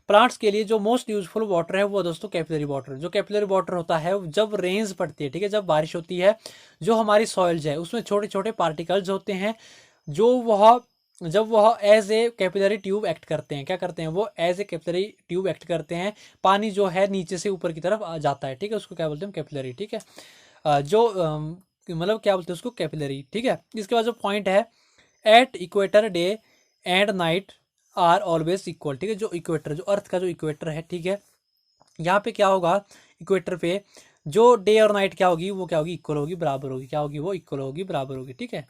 प्लांट्स के लिए जो मोस्ट यूजफुल वाटर है वो दोस्तों कैपिलरी वाटर। जो कैपिलरी वाटर होता है जब रेंज पड़ती है, ठीक है, जब बारिश होती है, जो हमारी सॉइल्स है उसमें छोटे छोटे पार्टिकल्स होते हैं जो वह जब वह as a capillary tube act करते हैं, क्या करते हैं? वो as a capillary tube act करते हैं। पानी जो है नीचे से ऊपर की तरफ आ जाता है, ठीक है, उसको क्या बोलते हैं? कैपिलरी, ठीक है। जो मतलब क्या बोलते हैं उसको? कैपिलरी, ठीक है। इसके बाद जो पॉइंट है, at equator day and night are always equal, ठीक है। जो इक्वेटर, जो अर्थ का जो इक्वेटर है, ठीक है, यहाँ पे क्या होगा, इक्वेटर पे जो डे और नाइट क्या होगी, वो क्या होगी, इक्वल होगी, बराबर होगी, क्या होगी, वो इक्वल होगी, बराबर होगी, ठीक है।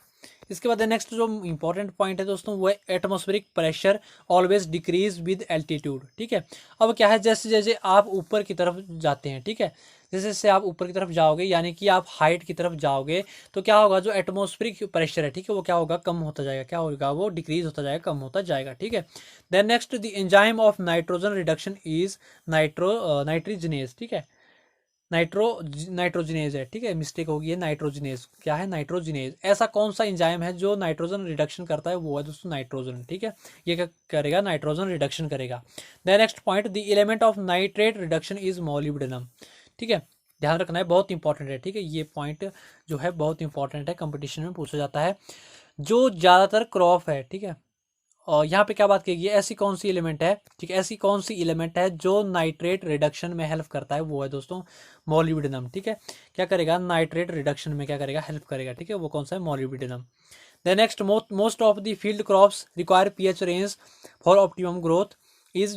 इसके बाद नेक्स्ट जो इंपॉर्टेंट पॉइंट है दोस्तों, वो है atmospheric pressure always decrease with altitude, ठीक है। अब क्या है, जैसे जैसे आप ऊपर की तरफ जाते हैं, ठीक है, जैसे जैसे आप ऊपर की तरफ जाओगे, यानी कि आप हाइट की तरफ जाओगे, तो क्या होगा, जो एटमॉस्फेरिक प्रेशर है, ठीक है, वो क्या होगा, कम होता जाएगा, क्या होगा, वो डिक्रीज होता जाएगा, कम होता जाएगा, ठीक है। Then next, the enzyme of nitrogen reduction is nitrogenase, ठीक है, नाइट्रोजिनेज है, ठीक है, मिस्टेक होगी है, नाइट्रोजिनेज, क्या है, नाइट्रोजिनेज। ऐसा कौन सा एंजाइम है जो नाइट्रोजन रिडक्शन करता है, वो है दोस्तों नाइट्रोजन, ठीक है, ये क्या करेगा, नाइट्रोजन रिडक्शन करेगा। The next point, the element of nitrate reduction is molybdenum, ठीक है, ध्यान रखना है, बहुत इंपॉर्टेंट है, ठीक है, ये पॉइंट जो है बहुत इंपॉर्टेंट है, कंपटीशन में पूछा जाता है। जो ज़्यादातर क्रॉप है, ठीक है, और यहाँ पे क्या बात कही, ऐसी कौन सी एलिमेंट है, ठीक है, ऐसी कौन सी एलिमेंट है जो नाइट्रेट रिडक्शन में हेल्प करता है, वो है दोस्तों मोलिब्डेनम, ठीक है, क्या करेगा, नाइट्रेट रिडक्शन में क्या करेगा, हेल्प करेगा, ठीक है, वो कौन सा है, molybdenum. The next, most of the field crops require pH range for optimum growth is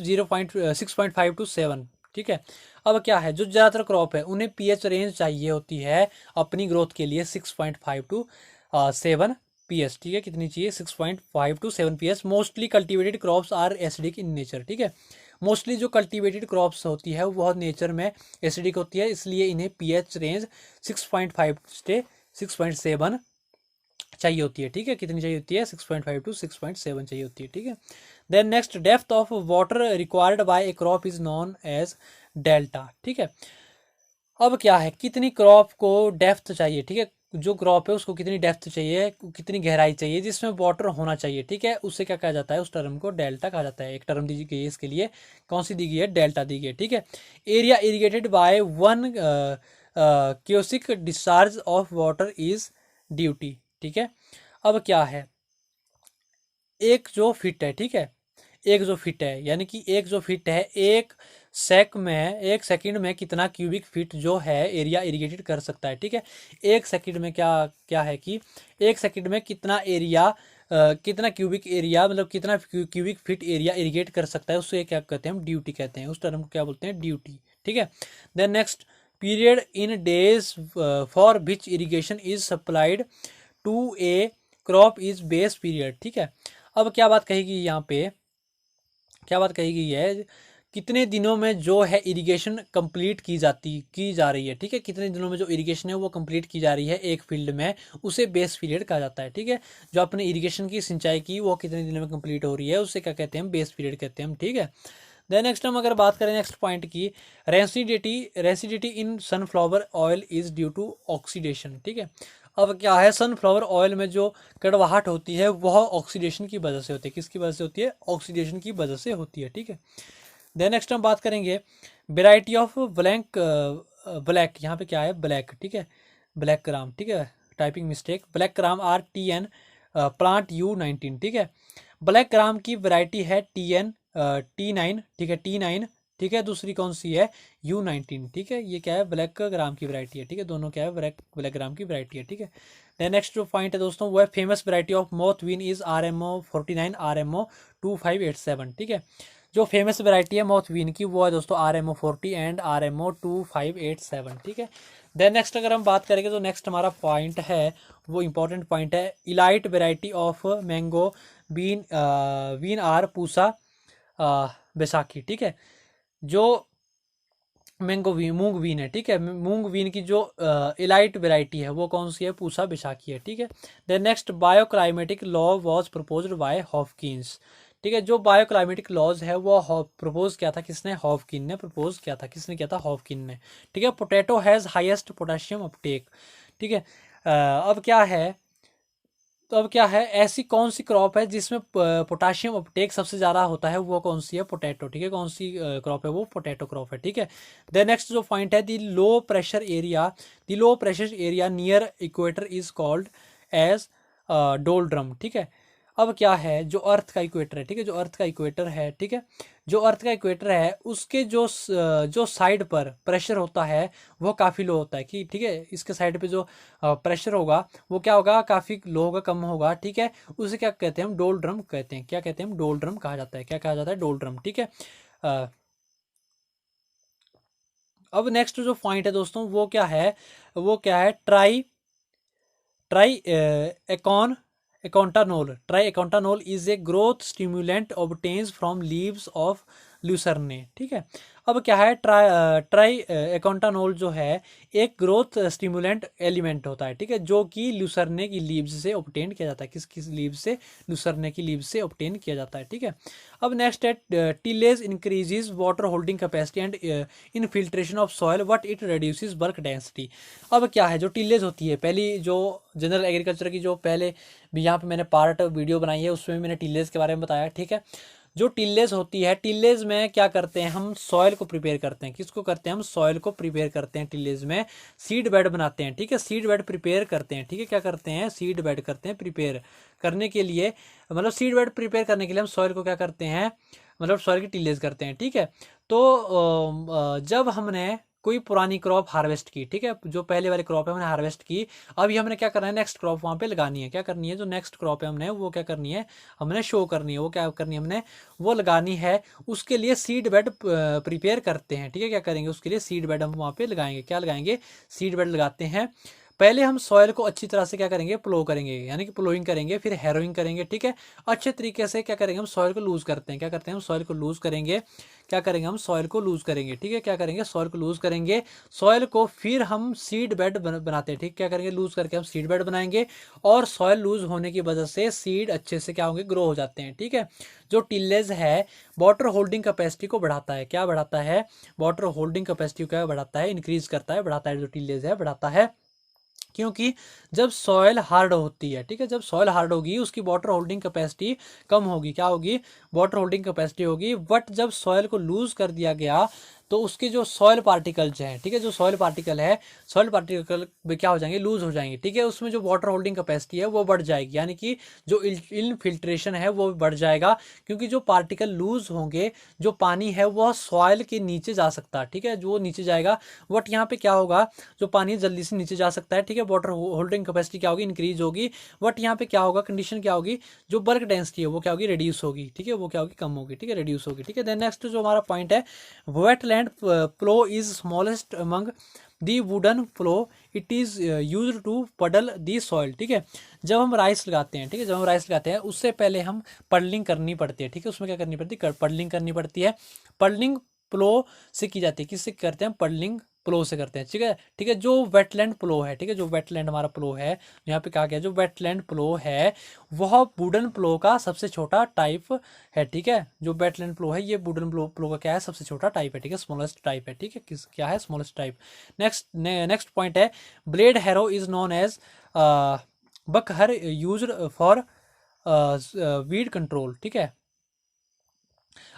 6.5 to 7, ठीक है। अब क्या है, जो ज़्यादातर क्रॉप है उन्हें पीएच रेंज चाहिए होती है अपनी ग्रोथ के लिए 6.5 to 7 पीएस, ठीक है, कितनी चाहिए, 6.5 to 7 pH. Mostly cultivated crops are acidic in nature, ठीक है, मोस्टली जो कल्टिवेटेड क्रॉप्स होती है वो नेचर में एसिडिक होती है, इसलिए इन्हें पीएच रेंज 6.5 से 6.7 चाहिए होती है, ठीक है, कितनी चाहिए होती है, 6.5 to 6.7 चाहिए होती है, ठीक है। Then next, depth of water required by a crop is known as delta, ठीक है। अब क्या है, कितनी क्रॉप को डेप्थ चाहिए, ठीक है, जो क्रॉप है उसको कितनी डेप्थ चाहिए, कितनी गहराई चाहिए जिसमें वाटर होना चाहिए, ठीक है, उससे क्या कहा जाता है, उस टर्म को डेल्टा कहा जाता है। एक टर्म दी गई है इसके लिए, कौन सी दी गई है, डेल्टा दी गई है, ठीक है। Area irrigated by 1 cusec discharge of water is duty, ठीक है। अब क्या है, एक जो फिट है, ठीक है, एक जो फिट है, यानी कि एक जो फिट है, एक सेकंड में कितना क्यूबिक फीट जो है एरिया इरिगेटेड कर सकता है, ठीक है। एक सेकंड में क्या क्या है कि एक सेकंड में कितना एरिया, कितना क्यूबिक एरिया, मतलब कितना क्यूबिक फीट एरिया इरिगेट कर सकता है, उससे क्या कहते हैं, हम ड्यूटी कहते हैं, उस टर्म को क्या बोलते हैं, ड्यूटी, ठीक है। Then next, period in days for which irrigation is supplied to a crop is base period, ठीक है। अब क्या बात कही गई यहाँ पे, क्या बात कही गई है, कितने दिनों में जो है इरिगेशन कंप्लीट की जा रही है, ठीक है, कितने दिनों में जो इरिगेशन है वो कंप्लीट की जा रही है एक फील्ड में, उसे बेस पीरियड कहा जाता है, ठीक है। जो आपने इरिगेशन की सिंचाई की वो कितने दिनों में कंप्लीट हो रही है, उससे क्या कहते हैं, बेस पीरियड कहते हैं हम, ठीक है। देन नेक्स्ट हम अगर बात करें नेक्स्ट पॉइंट की, rancidity in sunflower oil is due to oxidation, ठीक है। अब क्या है, सनफ्लावर ऑयल में जो कड़वाहट होती है वह ऑक्सीडेशन की वजह से होती है, किसकी वजह से होती है, ऑक्सीडेशन की वजह से होती है, ठीक है। देन नेक्स्ट हम बात करेंगे वेराइटी ऑफ ब्लैक, यहाँ पे क्या है, ब्लैक, ठीक है, ब्लैक ग्राम, ठीक है, typing mistake, black gram are TN plant U19, ठीक है। ब्लैक ग्राम की वैरायटी है T9, ठीक है, T9, ठीक है, दूसरी कौन सी है, U19, ठीक है, ये क्या है, ब्लैक ग्राम की वैरायटी है, ठीक है, दोनों क्या है, ब्लैक ग्राम की वैरायटी है, ठीक है। देन नेक्स्ट जो पॉइंट है दोस्तों, वो है famous variety of moth bean is RMO 49 RMO 2587, ठीक है। जो फेमस वैरायटी है माउथ वीन की वो है दोस्तों RMO 40 एंड RMO 2587, ठीक है। देन नेक्स्ट अगर हम बात करेंगे तो नेक्स्ट हमारा पॉइंट है वो इंपॉर्टेंट पॉइंट है, elite variety of mung bean are Pusa Baisakhi, ठीक है। जो मूंग वीन है, ठीक है, मूंग वीन की जो इलाइट वैरायटी है वो कौन सी है, पूसा बैसाखी है, ठीक है। Then next, bioclimatic law was proposed by Hopkins, ठीक है। जो बायोक्लाइमेटिक लॉज है वो प्रपोज किया था किसने, हॉपकिन ने प्रपोज किया था, किसने किया था, हॉपकिन ने, ठीक है। Potato has highest potassium Uptake, ठीक है। अब क्या है, तो अब क्या है, ऐसी कौन सी क्रॉप है जिसमें पोटाशियम अपटेक सबसे ज़्यादा होता है, वो कौन सी है, पोटैटो, ठीक है, कौन सी क्रॉप है, वो पोटैटो क्रॉप है, ठीक है। देन नेक्स्ट जो पॉइंट है, the low pressure area near equator is called as doldrum, ठीक है। अब क्या है, जो अर्थ का इक्वेटर है, ठीक है, जो अर्थ का इक्वेटर है, ठीक है, जो अर्थ का इक्वेटर है उसके जो साइड पर प्रेशर होता है वो काफ़ी लो होता है, कि ठीक है, इसके साइड पे जो प्रेशर होगा वो क्या होगा, काफ़ी लो होगा, कम होगा, ठीक है। उसे क्या कहते हैं हम, डोल ड्रम कहते हैं। क्या कहते हैं हम, डोल ड्रम कहा जाता है। क्या कहा जाता है, डोल ड्रम, ठीक है। अ, अब नेक्स्ट जो पॉइंट है दोस्तों वो क्या है, वो क्या है, tri triacontanol. Triacontanol is a growth stimulant obtains from leaves of lucerne, ठीक है। अब क्या है, ट्राई एकोंटानोल जो है एक ग्रोथ स्टिमुलेंट एलिमेंट होता है, ठीक है, जो कि ल्यूसर्ने की लीव्स से ऑब्टेन किया जाता है। किस किस लीव से, ल्यूसर्ने की लीव से ऑब्टेन किया जाता है, ठीक है। अब नेक्स्ट है, tillage increases water holding capacity and infiltration of soil but it reduces bulk density. अब क्या है, जो टिलेज होती है, पहली जो जनरल एग्रीकल्चर की जो पहले भी यहाँ पे मैंने पार्ट वीडियो बनाई है उसमें भी मैंने टिलेज के बारे में बताया, ठीक है। जो टिलेज होती है, टिलेज में क्या करते हैं हम, सॉइल को प्रिपेयर करते हैं। किसको करते हैं हम, सॉइल को प्रिपेयर करते हैं। टिलेज में सीड बेड बनाते हैं, ठीक है, सीड बेड प्रिपेयर करते हैं, ठीक है। क्या करते हैं, सीड बेड करते हैं प्रिपेयर करने के लिए, मतलब सीड बेड प्रिपेयर करने के लिए हम सॉइल को क्या करते हैं, मतलब सॉइल की टिलेज करते हैं, ठीक है। तो जब हमने कोई पुरानी क्रॉप हार्वेस्ट की, ठीक है, जो पहले वाली क्रॉप है हमने हार्वेस्ट की, अभी हमने क्या करना है, नेक्स्ट क्रॉप वहाँ पे लगानी है। क्या करनी है, जो नेक्स्ट क्रॉप है हमने वो क्या करनी है, हमने शो करनी है, वो क्या करनी है, हमने वो लगानी है। उसके लिए सीड बेड प्रिपेयर करते हैं, ठीक है। क्या करेंगे, उसके लिए सीड बेड हम वहाँ पे लगाएंगे। क्या लगाएंगे, सीड बेड लगाते हैं। पहले हम सॉइल को अच्छी तरह से क्या करेंगे, प्लो करेंगे, यानी कि प्लोइंग करेंगे, फिर हैरोइंग करेंगे, ठीक है। अच्छे तरीके से क्या करेंगे, हम सॉइल को लूज करते हैं। क्या करते हैं, हम सॉइल को लूज करेंगे। क्या करेंगे, हम सॉइल को लूज करेंगे, ठीक है। क्या करेंगे, सॉइल को लूज करेंगे। सॉइल को फिर हम सीड बेड बनाते हैं, ठीक। क्या करेंगे, लूज करके हम सीड बेड बनाएंगे, और सॉइल लूज होने की वजह से सीड अच्छे से क्या होंगे, ग्रो हो जाते हैं, ठीक है। जो टिलेज है वाटर होल्डिंग कैपेसिटी को बढ़ाता है। क्या बढ़ाता है, वाटर होल्डिंग कैपेसिटी को क्या बढ़ाता है, इंक्रीज करता है, बढ़ाता है। जो टिलेज है बढ़ाता है, क्योंकि जब सॉयल हार्ड होती है, ठीक है, जब सॉयल हार्ड होगी उसकी वाटर होल्डिंग कैपेसिटी कम होगी। क्या होगी, वाटर होल्डिंग कैपेसिटी होगी। बट जब सॉयल को लूज कर दिया गया तो उसके जो सॉयल पार्टिकल्स हैं, ठीक है, जो सॉयल पार्टिकल है, सॉयल पार्टिकल भी क्या हो जाएंगे, लूज हो जाएंगे, ठीक है। उसमें जो वाटर होल्डिंग कैपेसिटी है वो बढ़ जाएगी, यानी कि जो इनफिल्ट्रेशन है वो बढ़ जाएगा, क्योंकि जो पार्टिकल लूज होंगे, जो पानी है वह सॉयल के नीचे जा सकता है, ठीक है, जो नीचे जाएगा। बट यहाँ पे क्या होगा, जो पानी जल्दी से नीचे जा सकता है, ठीक है, वाटर होल्डिंग कैपेसिटी क्या होगी, इंक्रीज होगी। बट यहाँ पे क्या होगा, कंडीशन क्या होगी, जो बल्क डेंसिटी है वो क्या होगी, रिड्यूस होगी, ठीक है, वो क्या होगी, कम होगी, ठीक है, रिड्यूस होगी, ठीक है। देन नेक्स्ट जो हमारा पॉइंट है, wetland plough is smallest among the wooden plough, it is use to puddle the soil, ठीक है। जब हम राइस लगाते हैं, ठीक है, जब हम राइस लगाते हैं उससे पहले हम पडलिंग करनी पड़ती है, ठीक है। उसमें क्या करनी पड़ती है, पडलिंग करनी पड़ती है। पडलिंग प्लो से की जाती है, किससे करते हैं, पडलिंग प्लो से करते हैं, ठीक है, ठीक है। जो वेटलैंड प्लो है, ठीक है, जो वेटलैंड हमारा प्लो है, यहाँ पे कहा गया जो वेटलैंड प्लो है वह वुडन प्लो का सबसे छोटा टाइप है, ठीक है। जो वेटलैंड प्लो है ये वुडन प्लो का क्या है, सबसे छोटा टाइप है, ठीक है, स्मॉलेस्ट टाइप है, ठीक है। किस क्या है, स्मॉलेस्ट टाइप। नेक्स्ट पॉइंट है, blade harrow is known as bakhar used for weed control, ठीक है।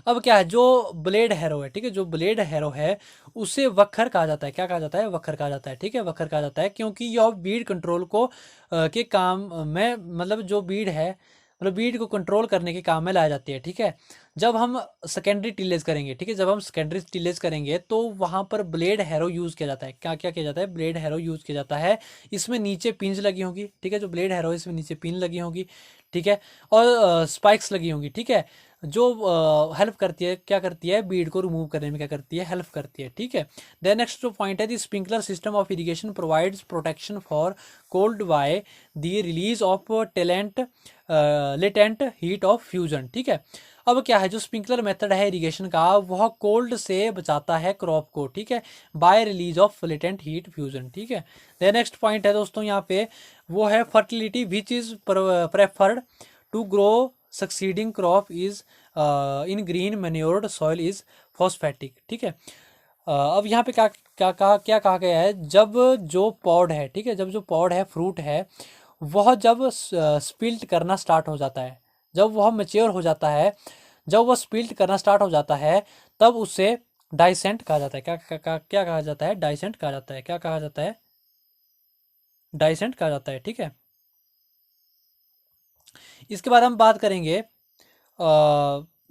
अब क्या है, जो ब्लेड हैरो है, ठीक है, जो ब्लेड हैरो है उसे वखर कहा जाता है। क्या कहा जाता है, वखर कहा जाता है, ठीक है, वखर कहा जाता है, क्योंकि यह बीड कंट्रोल को के काम में, मतलब जो बीड है, मतलब बीड को कंट्रोल करने के काम में लाया जाती है, ठीक है। जब हम सेकेंडरी टिलेज करेंगे, ठीक है, जब हम सेकेंडरी टिलेज करेंगे तो वहां पर ब्लेड हैरो यूज किया जाता है। क्या क्या किया जाता है, ब्लेड हैरो यूज किया जाता है। इसमें नीचे पिंज लगी होगी, ठीक है, जो ब्लेड हैरो है इसमें नीचे पिन लगी होगी, ठीक है, और स्पाइक्स लगी होंगी, ठीक है, जो हेल्प करती है, क्या करती है, बीड को रिमूव करने में क्या करती है, हेल्प करती है, ठीक है। देन नेक्स्ट जो पॉइंट है, the sprinkler system of irrigation provides protection for cold by the release of talent latent heat of fusion, ठीक है। अब क्या है, जो स्प्रिंकलर मेथड है इरिगेशन का वह कोल्ड से बचाता है क्रॉप को, ठीक है, by release of latent heat fusion, ठीक है। देन नेक्स्ट पॉइंट है दोस्तों यहाँ पे, वो है fertility which is preferred to grow succeeding crop is in green manured soil is phosphatic, ठीक है। अब यहाँ पे क्या कहा गया है, जब जो पॉड है, ठीक है, जब जो पॉड है, फ्रूट है, वह जब स्पिल्ट करना स्टार्ट हो जाता है, जब वह मेच्योर हो जाता है, जब वह स्पिल्ट करना स्टार्ट हो जाता है, तब उसे डाइसेंट कहा जाता है। क्या कहा जाता है, डाइसेंट कहा जाता है। क्या कहा जाता है, डाइसेंट कहा जाता है, ठीक है। इसके बाद हम बात करेंगे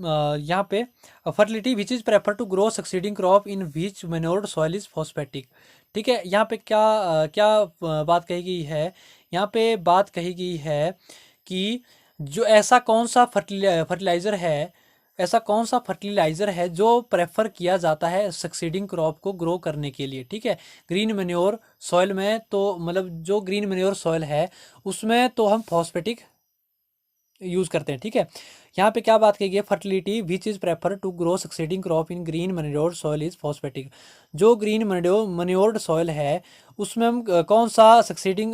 यहाँ पे fertility which is prefer to grow succeeding crop in which manured soil is phosphatic. ठीक है, यहाँ पे क्या बात कही गई है, यहाँ पे बात कही गई है कि जो ऐसा कौन सा फर्टिलाइज़र है, ऐसा कौन सा फर्टिलाइज़र है जो प्रेफर किया जाता है सक्सीडिंग क्रॉप को ग्रो करने के लिए। ठीक है, ग्रीन मैन्योर सॉइल में तो मतलब जो ग्रीन मैन्योर सॉइल है उसमें तो हम फॉस्फेटिक यूज़ करते हैं। ठीक है, यहाँ पे क्या बात कही गई है, fertility which is prefer to grow succeeding crop in green manured soil is phosphatic. जो ग्रीन मैन्योर्ड सॉइल है उसमें हम कौन सा सक्सीडिंग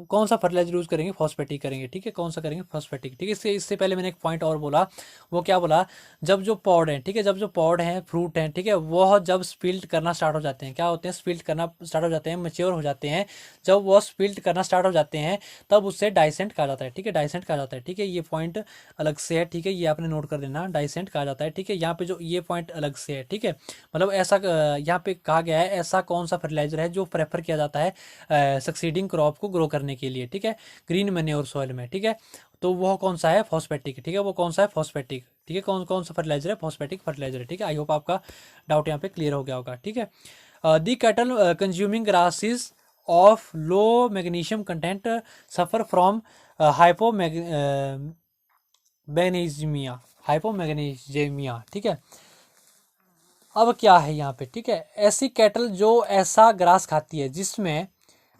कौन सा फर्टिलाइजर यूज़ करेंगे, फॉस्फेटिक करेंगे। ठीक है, कौन सा करेंगे, फॉस्फेटिक। ठीक है, इससे पहले मैंने एक पॉइंट और बोला, वो क्या बोला, जब जो पॉड हैं, ठीक है, जब जो पॉड हैं, फ्रूट हैं, ठीक है, वह जब स्पिल्ट करना स्टार्ट हो जाते हैं, क्या होते हैं, स्पिल्ट करना स्टार्ट हो जाते हैं, मैच्योर हो जाते हैं, जब वह स्पिल्ट करना स्टार्ट हो जाते हैं तब उससे डाइसेंट कहा जाता है। ठीक है, डाइसेंट कहा जाता है। ठीक है, ये पॉइंट अलग से है। ठीक है, ये आपने नोट कर देना, डाइसेंट कहा जाता है। ठीक है, यहाँ पे जो ये पॉइंट अलग से है। ठीक है, मतलब ऐसा यहाँ पे कहा गया है ऐसा कौन सा फर्टिलाइजर है जो प्रेफर किया जाता है सक्सीडिंग क्रॉप को ग्रो करने के लिए। ठीक है, ग्रीन मैन्योर सॉइल में। ठीक है, तो वो कौन सा है, फॉस्फेटिक। ठीक है, वो कौन सा है, फॉस्फेटिक। ठीक है, कौन कौन सा फर्टिलाइजर है, फॉस्फेटिक फर्टिलाइजर है। ठीक है, आई होप आपका डाउट यहाँ पे क्लियर हो गया होगा। ठीक है, the cattle consuming grasses of low magnesium content suffer from hypomagnesemia, hypomagnesemia. ठीक है, अब क्या है यहाँ पे, ठीक है, ऐसी कैटल जो ऐसा ग्रास खाती है जिसमें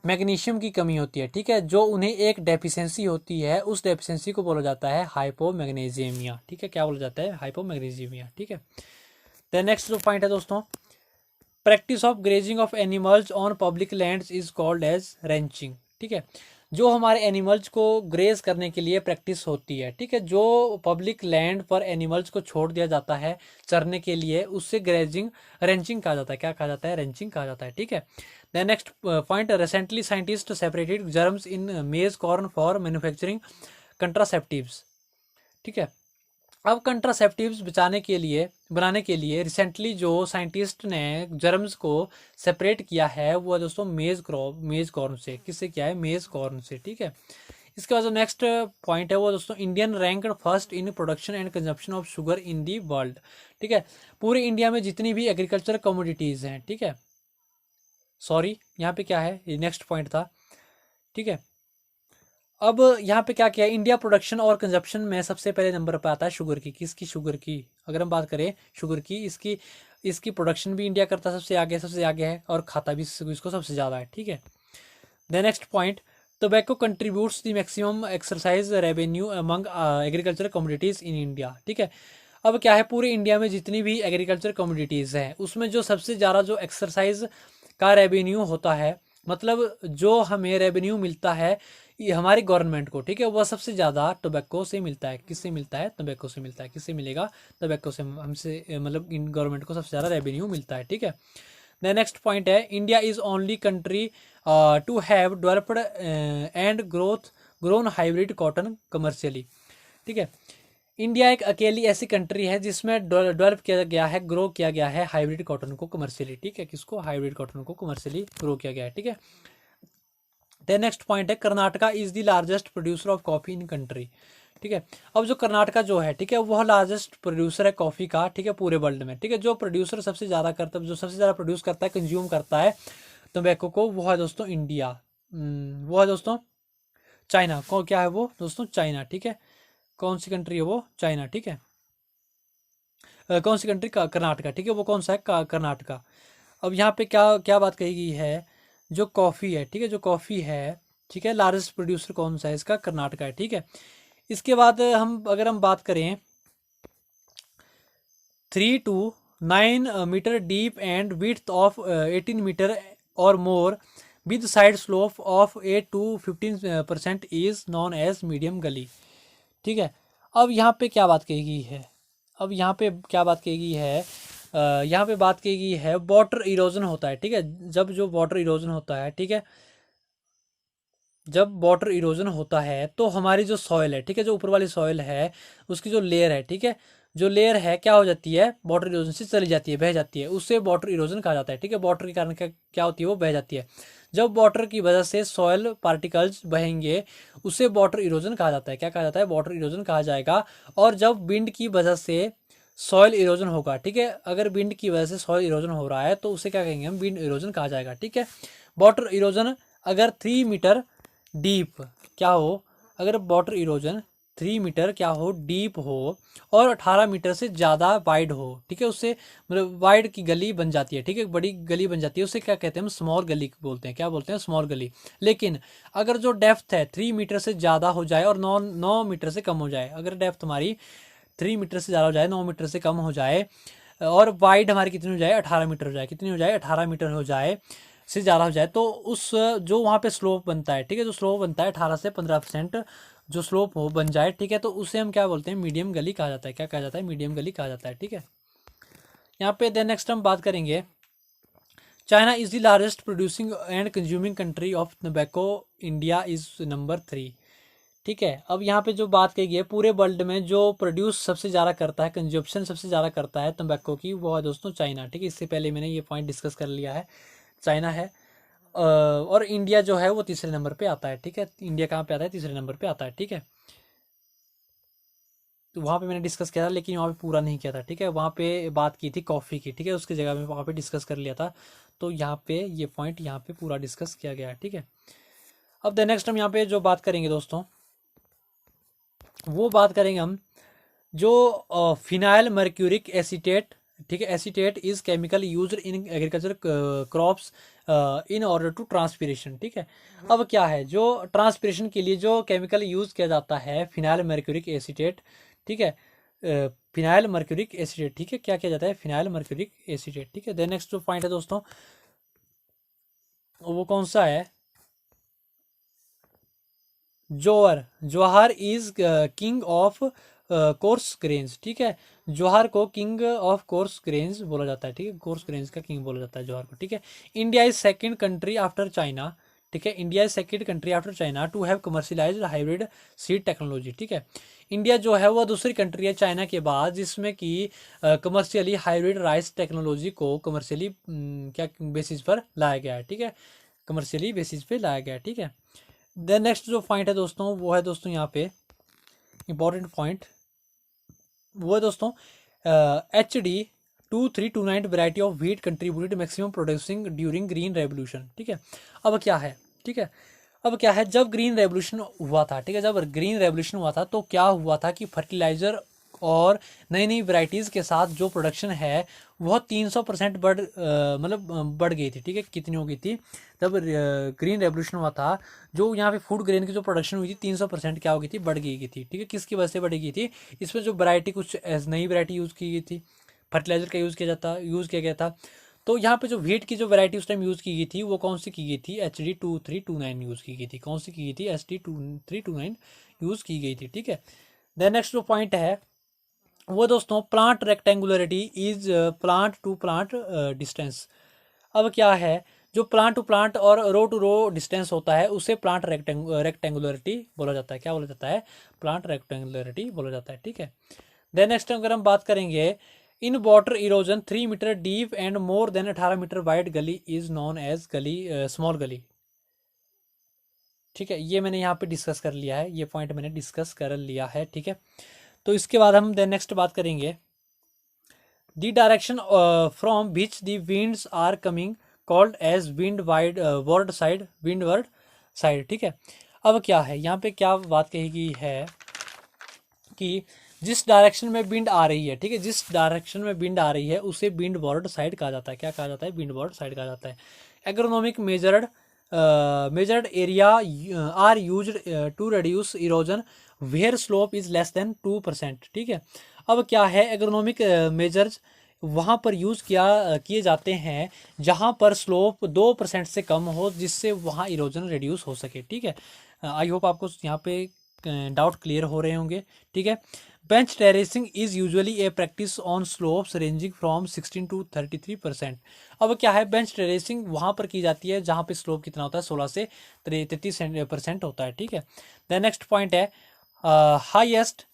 मैग्नीशियम की कमी होती है, ठीक है, जो उन्हें एक डेफिशिएंसी होती है, उस डेफिशिएंसी को बोला जाता है हाइपोमैग्नीजेमिया। ठीक है, क्या बोला जाता है, हाइपोमैग्नीजेमिया। ठीक है, द नेक्स्ट जो पॉइंट है दोस्तों, practice of grazing of animals on public lands is called as ranching. ठीक है, जो हमारे एनिमल्स को ग्रेज करने के लिए प्रैक्टिस होती है, ठीक है, जो पब्लिक लैंड पर एनिमल्स को छोड़ दिया जाता है चरने के लिए, उससे ग्रेजिंग रेंचिंग कहा जाता है। क्या कहा जाता है, रेंचिंग कहा जाता है। ठीक है, the next point, recently scientist separated germs in maize corn for manufacturing कंट्रासेप्टिव्स। ठीक है, अब कंट्रासेप्टिव्स बनाने के लिए रिसेंटली जो साइंटिस्ट ने जर्म्स को सेपरेट किया है वो दोस्तों मेज कॉर्न से। किससे किया है, मेज कॉर्न से। ठीक है, इसके बाद जो नेक्स्ट पॉइंट है वो दोस्तों, Indian ranked first in production and consumption of sugar in the world. ठीक है, पूरे इंडिया में जितनी भी एग्रीकल्चर कमोडिटीज़ हैं, ठीक है, सॉरी यहाँ पे क्या है, ये नेक्स्ट पॉइंट था। ठीक है, अब यहाँ पे क्या किया, इंडिया प्रोडक्शन और कंजप्शन में सबसे पहले नंबर पर आता है शुगर की। किसकी, शुगर की। अगर हम बात करें शुगर की, इसकी प्रोडक्शन भी इंडिया करता सबसे आगे है, और खाता भी इसको सबसे ज़्यादा है। ठीक है, the next point, tobacco contributes the maximum exercise revenue among agriculture communities in India. ठीक है, अब क्या है, पूरे इंडिया में जितनी भी एग्रीकल्चर कम्युनिटीज़ हैं उसमें जो सबसे ज़्यादा जो एक्सरसाइज का रेवेन्यू होता है, मतलब जो हमें रेवेन्यू मिलता है ये हमारी गवर्नमेंट को, ठीक है, वह सबसे ज़्यादा टोबैको से मिलता है। किससे मिलता है, टोबैको से मिलता है। किससे मिलेगा, टोबैको से, हमसे मतलब इन गवर्नमेंट को सबसे ज़्यादा रेवेन्यू मिलता है। ठीक है, द नेक्स्ट पॉइंट है, India is only country to have developed and grown hybrid cotton commercially. ठीक है, इंडिया एक अकेली ऐसी कंट्री है जिसमें डेवलप किया गया है, ग्रो किया गया है हाइब्रिड कॉटन को कमर्शियली। ठीक है, किसको, हाइब्रिड कॉटन को कमर्शियली ग्रो किया गया है। ठीक है, द नेक्स्ट पॉइंट है, Karnataka is the largest producer of coffee in country. ठीक है, अब जो कर्नाटका जो है, ठीक है, वह लार्जेस्ट प्रोड्यूसर है कॉफ़ी का, ठीक है, पूरे वर्ल्ड में। ठीक है, जो प्रोड्यूसर सबसे ज़्यादा करता है, जो सबसे ज़्यादा प्रोड्यूस करता है, कंज्यूम करता है टोबैको को, वो है दोस्तों इंडिया। वो है दोस्तों चाइना। को क्या है वो दोस्तों, चाइना। ठीक है, कौन सी कंट्री है वो, चाइना। ठीक है, कौन सी कंट्री का, कर्नाटका। ठीक है, वो कौन सा है, कर्नाटका। अब यहाँ पे क्या क्या बात कही गई है, जो कॉफ़ी है, ठीक है, जो कॉफ़ी है, ठीक है, लार्जेस्ट प्रोड्यूसर कौन सा है इसका, कर्नाटका है। ठीक है, इसके बाद अगर हम बात करें, 3 to 9 metre deep and width of 18 metre और more with side slope of 8 to 15% is known as medium gully. ठीक है, अब यहाँ पे क्या बात कही गई है, अब यहाँ पे क्या बात कही गई है, यहाँ पे बात कही गई है, वाटर इरोजन होता है। ठीक है, जब जो वाटर इरोजन होता है, ठीक है, जब वाटर इरोजन होता है तो हमारी जो सॉइल है, ठीक है, जो ऊपर वाली सॉइल है उसकी जो लेयर है, ठीक है, जो लेयर है क्या हो जाती है, वाटर इरोजन से चली जाती है, बह जाती है, उससे वाटर इरोजन कहा जाता है। ठीक है, वाटर के कारण क्या होती है, वो बह जाती है। जब वाटर की वजह से सॉइल पार्टिकल्स बहेंगे उसे वाटर इरोजन कहा जाता है। क्या कहा जाता है, वाटर इरोजन कहा जाएगा। और जब विंड की वजह से सॉइल इरोजन होगा, ठीक है। अगर विंड की वजह से सॉइल इरोजन हो रहा है तो उसे क्या कहेंगे हम, विंड इरोजन कहा जाएगा, ठीक है। वाटर इरोजन अगर 3 मीटर डीप क्या हो, अगर वाटर इरोजन 3 मीटर क्या हो, डीप हो और 18 मीटर से ज़्यादा वाइड हो, ठीक है, उससे मतलब वाइड की गली बन जाती है, ठीक है, बड़ी गली बन जाती है, उसे क्या कहते हैं हम, स्मॉल गली बोलते हैं, क्या बोलते हैं, स्मॉल गली। लेकिन अगर जो डेप्थ है 3 मीटर से ज़्यादा हो जाए और 9 मीटर से कम हो जाए, अगर डेप्थ हमारी 3 मीटर से ज़्यादा हो जाए, 9 मीटर से कम हो जाए और वाइड हमारी कितनी हो जाए, 18 मीटर हो जाए, कितनी हो जाए, 18 मीटर हो जाए से ज़्यादा हो जाए, तो उस जो वहाँ पे स्लोप बनता है, ठीक है, जो स्लोप बनता है 18 से 15% जो स्लोप हो बन जाए, ठीक है, तो उसे हम क्या बोलते हैं, मीडियम गली कहा जाता है। क्या कहा जाता है, मीडियम गली कहा जाता है, ठीक है। यहाँ पे देन नेक्स्ट हम बात करेंगे, China is the largest producing and consuming country of tobacco, India is number 3, ठीक है। अब यहाँ पे जो बात कही गई है, पूरे वर्ल्ड में जो प्रोड्यूस सबसे ज़्यादा करता है, कंजप्शन सबसे ज़्यादा करता है तंबाकू की, वो है दोस्तों चाइना, ठीक है। इससे पहले मैंने ये पॉइंट डिस्कस कर लिया है, चाइना है। और इंडिया जो है वो तीसरे नंबर पे आता है, ठीक है। इंडिया कहाँ पे आता है, तीसरे नंबर पे आता है, ठीक है। तो वहाँ पे मैंने डिस्कस किया था, लेकिन वहाँ पे पूरा नहीं किया था, ठीक है। वहाँ पे बात की थी कॉफ़ी की, ठीक है, उसकी जगह में वहाँ पे डिस्कस कर लिया था, तो यहाँ पे ये पॉइंट यहाँ पे पूरा डिस्कस किया गया है, ठीक है। अब द नेक्स्ट हम यहाँ पे जो बात करेंगे दोस्तों, वो बात करेंगे हम जो फिनाइल मर्क्यूरिक एसीटेट, ठीक है, acetate is chemical used in agriculture crops in order to transpiration, ठीक है। अब क्या है, जो ट्रांसपीरेशन के लिए जो केमिकल यूज किया जाता है, फिनाइल मर्क्यूरिक एसीटेट, ठीक है, फिनाइल मर्क्यूरिक एसीटेट, ठीक है, क्या किया जाता है, फिनाइल मर्क्यूरिक एसीटेट, ठीक है। देन नेक्स्ट जो पॉइंट है दोस्तों, वो कौन सा है, jowar, jowar is king of coarse grains, ठीक है। जोहर को किंग ऑफ कोर्स ग्रेन्स बोला जाता है, ठीक है, कोर्स ग्रेन्स का किंग बोला जाता है जोहर को, ठीक है। India is second country after China, ठीक है, India is second country after China to have commercialized hybrid seed technology, ठीक है। इंडिया जो है वो दूसरी कंट्री है चाइना के बाद जिसमें कि कमर्शियली हाइब्रिड राइस टेक्नोलॉजी को कमर्शियली क्या बेसिस पर लाया गया है, ठीक है, कमर्शियली बेसिस पे लाया गया है, ठीक है। देन नेक्स्ट जो पॉइंट है दोस्तों, वो है दोस्तों यहाँ पे इंपॉर्टेंट पॉइंट, वो है दोस्तों HD2329 variety of wheat contributed maximum producing during green revolution, ठीक है। अब क्या है, ठीक है, अब क्या है, जब ग्रीन रेवोल्यूशन हुआ था, ठीक है, जब ग्रीन रेवोल्यूशन हुआ था तो क्या हुआ था कि फर्टिलाइजर और नई नई वैरायटीज़ के साथ जो प्रोडक्शन है वह 300% मतलब बढ़ गई थी, ठीक है। कितनी हो गई थी, जब ग्रीन रेवोल्यूशन हुआ था, जो यहाँ पे फूड ग्रेन की जो प्रोडक्शन हुई थी 300% क्या हो गई थी, बढ़ गई थी, ठीक है। किसकी वजह से बढ़ गई थी, इसमें जो वैरायटी कुछ नई वैरायटी यूज़ की गई थी, फर्टिलाइजर का यूज़ किया गया था। तो यहाँ पे जो व्हीट की जो वैरायटी उस टाइम यूज़ की गई थी वो कौन सी की गई थी, HD2329 यूज़ की गई थी, कौन सी की गई थी, HD2329 यूज़ की गई थी, ठीक है। देन नेक्स्ट जो पॉइंट है वो दोस्तों, plant rectangularity is plant to plant distance. अब क्या है, जो प्लांट टू प्लांट और रो टू रो डिस्टेंस होता है उसे प्लांट रेक्टेंगुलरिटी बोला जाता है, क्या बोला जाता है, प्लांट रेक्टेंगुलरिटी बोला जाता है, ठीक है। देन नेक्स्ट अगर हम बात करेंगे, in water erosion 3 metre deep and more than 18 metre wide gully is known as gully, small gully, ठीक है। ये मैंने यहाँ पे डिस्कस कर लिया है, ये पॉइंट मैंने डिस्कस कर लिया है, ठीक है। तो इसके बाद हम देन नेक्स्ट बात करेंगे, the direction from which the winds are coming called as wind wide word side, windward side, ठीक है। अब क्या है, यहाँ पे क्या बात कही गई है कि जिस डायरेक्शन में विंड आ रही है, ठीक है, जिस डायरेक्शन में विंड आ रही है उसे विंड वर्ड साइड कहा जाता है, क्या कहा जाता है, विंड वर्ड साइड कहा जाता है। Agronomic measured area are used to reduce erosion where slope is less than 2%, ठीक है। अब क्या है, एग्रोनॉमिक मेजर्स वहाँ पर यूज़ किए जाते हैं जहाँ पर स्लोप 2% से कम हो, जिससे वहाँ इरोजन रिड्यूस हो सके, ठीक है। आई होप आपको यहाँ पे डाउट क्लियर हो रहे होंगे, ठीक है। Bench terracing is usually A practice on slopes ranging from 16 to 33%। अब क्या है, बेंच टेरेसिंग वहाँ पर की जाती है जहाँ पे स्लोप कितना होता है, 16 से 33% होता है, ठीक है। द नेक्स्ट पॉइंट है, highest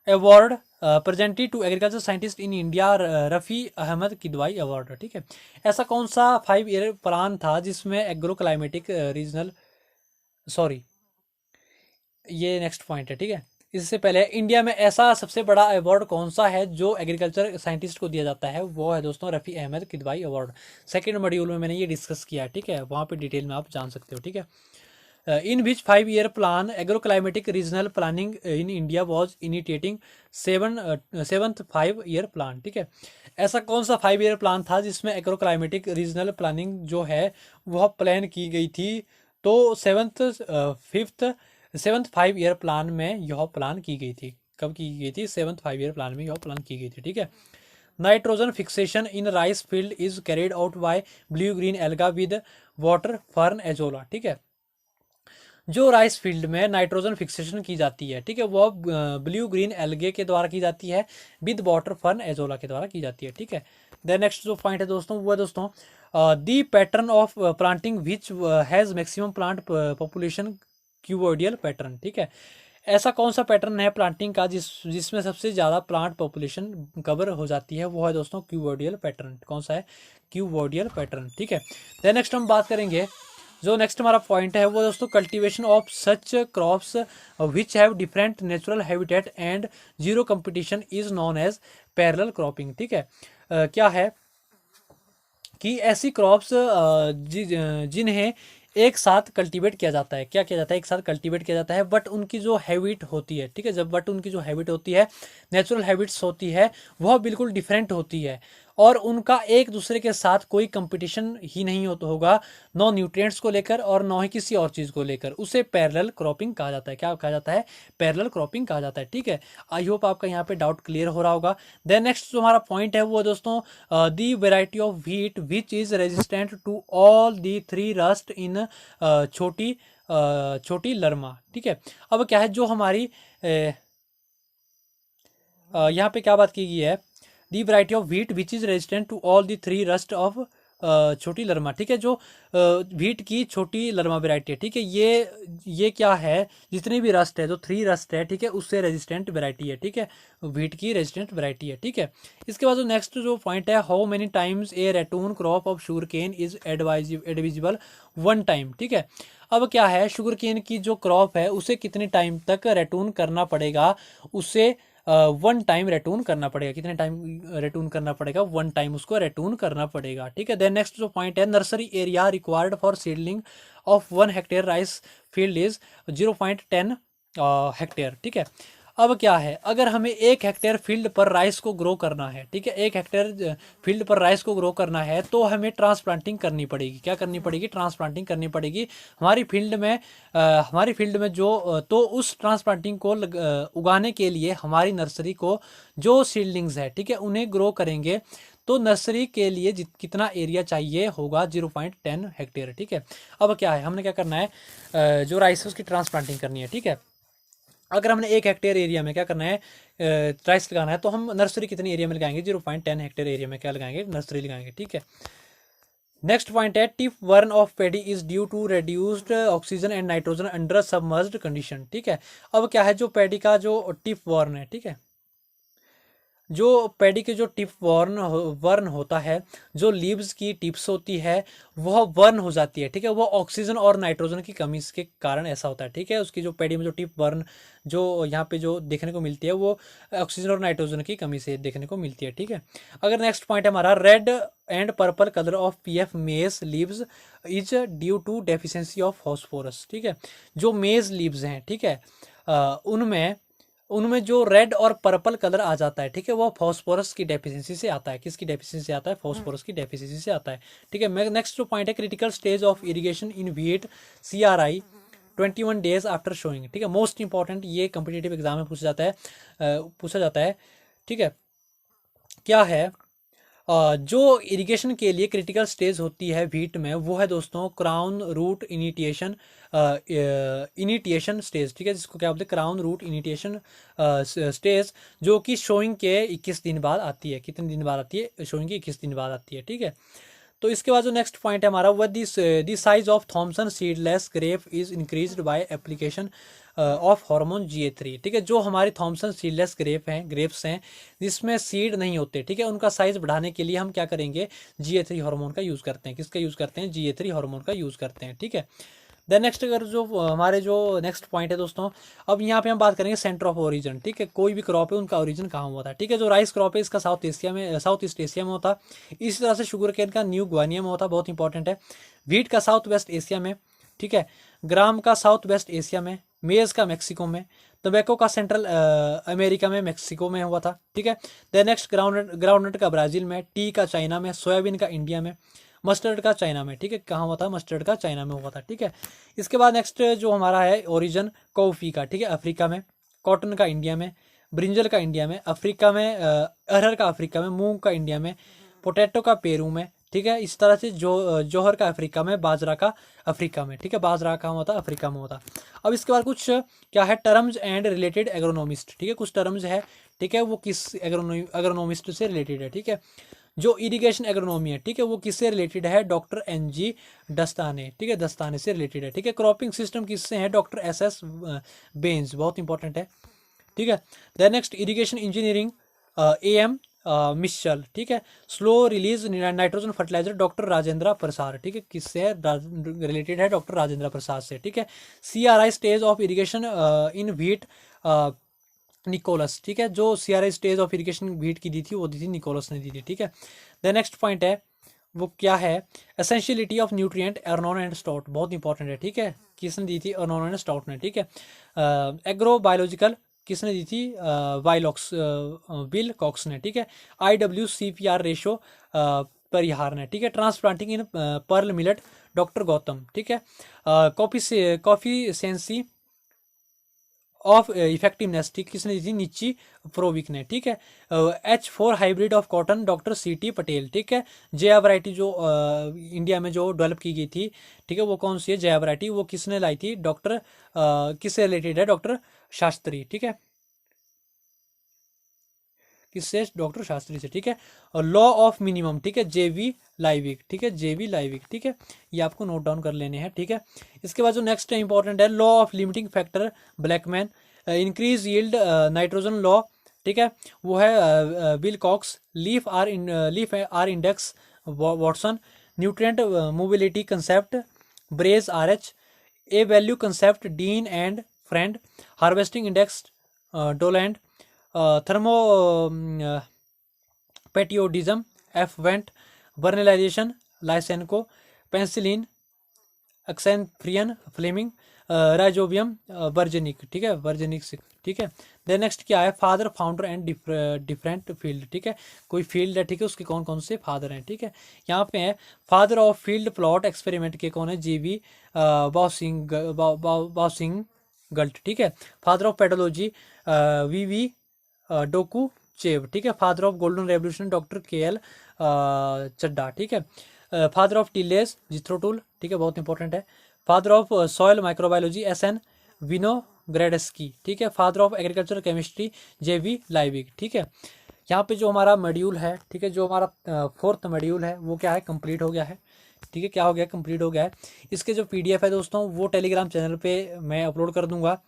award presented to agriculture scientist in India, Rafi Ahmed Kidwai award, ठीक है। ऐसा कौन सा 5 ईयर प्लान था जिसमें एग्रो क्लाइमेटिक रीजनल, सॉरी ये नेक्स्ट पॉइंट है, ठीक है। इससे पहले इंडिया में ऐसा सबसे बड़ा अवार्ड कौन सा है जो एग्रीकल्चर साइंटिस्ट को दिया जाता है, वो है दोस्तों Rafi Ahmed Kidwai award. Second module में मैंने ये डिस्कस किया, ठीक है, वहाँ पे डिटेल में आप जान सकते हो, ठीक है। In which 5 year plan agro climatic regional planning in India was initiating seventh 5 year plan, ठीक है। ऐसा कौन सा 5 year प्लान था जिसमें एग्रो क्लाइमेटिक रीजनल प्लानिंग जो है वह प्लान की गई थी? तो सेवन्थ 5 year प्लान में यह प्लान की गई थी। कब की गई थी? सेवन्थ 5 year प्लान में यह प्लान की गई थी, ठीक है। Nitrogen fixation in rice field is carried out by blue green alga with water fern azolla, ठीक है। जो राइस फील्ड में नाइट्रोजन फिक्सेशन की जाती है, ठीक है, वो ब्लू ग्रीन एल्गे के द्वारा की जाती है, विद वाटर फर्न एजोला के द्वारा की जाती है, ठीक है। देन नेक्स्ट जो पॉइंट है दोस्तों वो है दोस्तों the pattern of planting which has maximum plant population cuboidal pattern, ठीक है। ऐसा कौन सा पैटर्न है प्लांटिंग का जिसमें सबसे ज़्यादा प्लांट पॉपुलेशन कवर हो जाती है? वो है दोस्तों क्यूबोइडियल पैटर्न। कौन सा है? क्यूबोइडियल पैटर्न, ठीक है। देन नेक्स्ट हम बात करेंगे, जो नेक्स्ट हमारा पॉइंट है वो दोस्तों cultivation of such crops which have different natural habitat and zero competition is known as parallel cropping, ठीक है। क्या है कि ऐसी क्रॉप्स जिन्हें एक साथ कल्टीवेट किया जाता है, क्या किया जाता है? एक साथ कल्टीवेट किया जाता है, बट उनकी जो हैबिट होती है, ठीक है, जब बट उनकी जो हैबिट होती है, नेचुरल हैबिट्स होती है, वह बिल्कुल डिफरेंट होती है और उनका एक दूसरे के साथ कोई कंपटीशन ही नहीं होगा, नो न्यूट्रिएंट्स को लेकर और न ही किसी और चीज़ को लेकर। उसे पैरेलल क्रॉपिंग कहा जाता है। क्या कहा जाता है? पैरेलल क्रॉपिंग कहा जाता है, ठीक है। आई होप आपका यहाँ पे डाउट क्लियर हो रहा होगा। देन नेक्स्ट जो हमारा पॉइंट है वो दोस्तों the variety of wheat which is resistant to all the 3 rust in Chhoti Lerma, ठीक है। अब क्या है, जो हमारी यहाँ पे क्या बात की गई है? The variety of wheat which is resistant to all the 3 rust of Chhoti Lerma, ठीक है। जो व्हीट की छोटी लर्मा वैरायटी है, ठीक है, ये क्या है? जितनी भी रस्ट है, जो 3 रस्ट है, ठीक है, उससे रेजिस्टेंट वैरायटी है, ठीक है, व्हीट की रेजिस्टेंट वैरायटी है, ठीक है। इसके बाद जो नेक्स्ट जो पॉइंट है, how many times a ratoon crop of sugar cane is advisable 1 time, ठीक है। अब क्या है, शुगर केन की जो क्रॉप है उसे कितने टाइम तक रेटून करना पड़ेगा? उसे 1 टाइम रेटून करना पड़ेगा। कितने टाइम रेटून करना पड़ेगा? 1 टाइम उसको रेटून करना पड़ेगा, ठीक है। देन नेक्स्ट जो पॉइंट है, nursery area required for seedling of 1 hectare rice field is 0.10 hectare, ठीक है। अब क्या है, अगर हमें 1 हेक्टेयर फील्ड पर राइस को ग्रो करना है, ठीक है, 1 हेक्टेयर फील्ड पर राइस को ग्रो करना है, तो हमें ट्रांसप्लांटिंग करनी पड़ेगी। क्या करनी पड़ेगी? ट्रांसप्लांटिंग करनी पड़ेगी हमारी फील्ड में जो तो उस ट्रांसप्लांटिंग को उगाने के लिए हमारी नर्सरी को जो सीडलिंग्स है, ठीक है, उन्हें ग्रो करेंगे, तो नर्सरी के लिए कितना एरिया चाहिए होगा? 0.10 हेक्टेयर, ठीक है। अब क्या है, हमने क्या करना है, जो राइस है उसकी ट्रांसप्लांटिंग करनी है, ठीक है। अगर हमने 1 हेक्टेयर एरिया में क्या करना है, राइस लगाना है, तो हम नर्सरी कितनी एरिया में लगाएंगे? 0.10 हेक्टेयर एरिया में क्या लगाएंगे? नर्सरी लगाएंगे, ठीक है। नेक्स्ट पॉइंट है, tip burn of paddy is due to reduced oxygen and nitrogen under submerged condition, ठीक है। अब क्या है, जो पेडी का जो टिप वर्न है, ठीक है, जो पैडी के जो टिप वर्न होता है, जो लीव्स की टिप्स होती है वह वर्न हो जाती है, ठीक है, वो ऑक्सीजन और नाइट्रोजन की कमी के कारण ऐसा होता है, ठीक है। उसकी जो पैडी में जो टिप वर्न जो यहाँ पे जो देखने को मिलती है वो ऑक्सीजन और नाइट्रोजन की कमी से देखने को मिलती है, ठीक है। अगर नेक्स्ट पॉइंट है हमारा, red and purple colour of PF maize leaves is due to deficiency of phosphorus, ठीक है। जो मेज लीव्स हैं, ठीक है, उनमें जो रेड और पर्पल कलर आ जाता है, ठीक है, वो फॉस्फोरस की डेफिशिएंसी से आता है। किसकी डेफिशिएंसी से आता है? फॉस्फोरस की डेफिशिएंसी से आता है, ठीक है। नेक्स्ट जो पॉइंट है, critical stage of irrigation in wheat CRI 21 days after showing, ठीक है। मोस्ट इंपॉर्टेंट, ये कॉम्पिटिटिव एग्जाम में पूछा जाता है, ठीक है। क्या है, जो इरिगेशन के लिए क्रिटिकल स्टेज होती है व्हीट में, वो है दोस्तों क्राउन रूट इनिटिएशन स्टेज, ठीक है, जिसको क्या बोलते हैं? क्राउन रूट इनिटिएशन स्टेज, जो कि शोइंग के 21 दिन बाद आती है। कितने दिन बाद आती है? शोइंग के 21 दिन बाद आती है, ठीक है। तो इसके बाद जो नेक्स्ट पॉइंट है हमारा, वह this size of Thompson seedless grape is increased by application of hormone GA3, ठीक है। जो हमारी थॉमसन सीडलेस ग्रेप्स हैं जिसमें सीड नहीं होते, ठीक है, उनका साइज बढ़ाने के लिए हम क्या करेंगे? GA3 हार्मोन का यूज़ करते हैं। किसका यूज़ करते हैं? GA3 हार्मोन का यूज़ करते हैं, ठीक है। देन नेक्स्ट अगर जो हमारे जो नेक्स्ट पॉइंट है दोस्तों, अब यहाँ पे हम बात करेंगे सेंटर ऑफ ओरिजिन। ठीक है, कोई भी क्रॉप है उनका ओरिजिन कहाँ हुआ था। ठीक है, जो राइस क्रॉप है इसका साउथ ईस्ट एशिया में होता है। इसी तरह से शुगर केन का न्यू ग्वानिया में होता है, बहुत इंपॉर्टेंट है। व्हीट का साउथ वेस्ट एशिया में। ठीक है, ग्राम का साउथ वेस्ट एशिया में, मेज का मैक्सिको में, टोबैको का सेंट्रल अमेरिका में, मैक्सिको में हुआ था। ठीक है, देन नेक्स्ट ग्राउंडनट का ब्राज़ील में, टी का चाइना में, सोयाबीन का इंडिया में, मस्टर्ड का चाइना में। ठीक है, कहाँ हुआ था, मस्टर्ड का चाइना में हुआ था। ठीक है, इसके बाद नेक्स्ट जो हमारा है ओरिजिन कॉफ़ी का। ठीक है, अफ्रीका में, कॉटन का इंडिया में, ब्रिंजल का इंडिया में, अफ्रीका में अरहर का अफ्रीका में, मूंग का इंडिया में, पोटैटो का पेरू में। ठीक है, इस तरह से जोहर का अफ्रीका में, बाजरा का अफ्रीका में। ठीक है, बाजरा कहाँ होता, अफ्रीका में होता। अब इसके बाद कुछ क्या है, टर्म्स एंड रिलेटेड एग्रोनोमिस्ट। ठीक है, कुछ टर्म्स है। ठीक है, वो किस एग्रोनोमिस्ट से रिलेटेड है। ठीक है, जो इरिगेशन एग्रोनॉमी है, ठीक है, वो किससे रिलेटेड है, डॉक्टर NG दस्ताने। ठीक है, दस्ताने से रिलेटेड है। ठीक है, क्रॉपिंग सिस्टम किससे है, डॉक्टर SS बेंज, बहुत इंपॉर्टेंट है। ठीक है, then next irrigation engineering AM Michael. ठीक है, slow release nitrogen fertiliser, doctor Rajendra Prasad. ठीक है, किससे है, रिलेटेड है डॉक्टर राजेंद्र प्रसाद से। ठीक है, CRI stage of irrigation in wheat, Nicholas. ठीक है, जो CRI stage of irrigation wheat की दी थी वो दी थी निकोलस ने दी थी। ठीक है, द नेक्स्ट पॉइंट है वो क्या है, essentiality of nutrient, Arnon and stout, बहुत इंपॉर्टेंट है। ठीक है, किसने दी थी, अर्नोन एंड स्टाउट ने। ठीक है, एग्रो बायोलॉजिकल किसने दी थी, विल कॉक्स ने। ठीक है, IWCPR रेशो परिहार ने। ठीक है, ट्रांसप्लांटिंग इन पर्ल मिलेट, डॉक्टर गौतम। ठीक है, कॉफी सेंसी ऑफ इफेक्टिवनेस, ठीक, किसने दी थी, निच्ची प्रोविक ने। ठीक है, H4 hybrid of cotton, doctor CT Patel. ठीक है, जया वैरायटी जो इंडिया में जो डेवलप की गई थी, ठीक है, वो कौन सी है, जया वैरायटी, वो किसने लाई थी, डॉक्टर किससे रिलेटेड है, डॉक्टर शास्त्री। ठीक है, किससे, डॉक्टर शास्त्री से। ठीक है, और लॉ ऑफ मिनिमम, ठीक है, JV लाइविक। ठीक है, JV लाइविक। ठीक है, ये आपको नोट डाउन कर लेने हैं। ठीक है, इसके बाद जो नेक्स्ट इंपॉर्टेंट है, law of limiting factor Blackman, increase yield nitrogen law. ठीक है, वो है Willcox, leaf area index Watson, nutrient mobility concept Bray RH, A value concept Dean and Fried, harvesting index Donald, thermoperiodism F Went, vernalisation Lysenko, penicillin Alexander Fleming, rhizobium Beijerinck. ठीक है, वर्जेनिक। ठीक है, देन नेक्स्ट क्या है, father founder and different field. ठीक है, कोई फील्ड है, ठीक है, उसके कौन कौन से फादर हैं। ठीक है, यहाँ पे है father of field plot experiment के कौन है, GV बॉसिंग गल्ट। ठीक है, father of pedology VV Dokuchaev. ठीक है, father of golden revolution doctor KL Chadha. ठीक है, फादर ऑफ टिलेस जिथ्रोटूल। ठीक है, बहुत इंपॉर्टेंट है। Father of soil microbiology SN विनोग्रेडस्की। ठीक है, father of agriculture chemistry JV लाइविक। ठीक है, यहाँ पे जो हमारा मॉड्यूल है, ठीक है, जो हमारा 4th मॉड्यूल है वो क्या है, कंप्लीट हो गया है। ठीक है, क्या हो गया, कंप्लीट हो गया है। इसके जो PDF है दोस्तों वो टेलीग्राम चैनल पे मैं अपलोड कर दूंगा,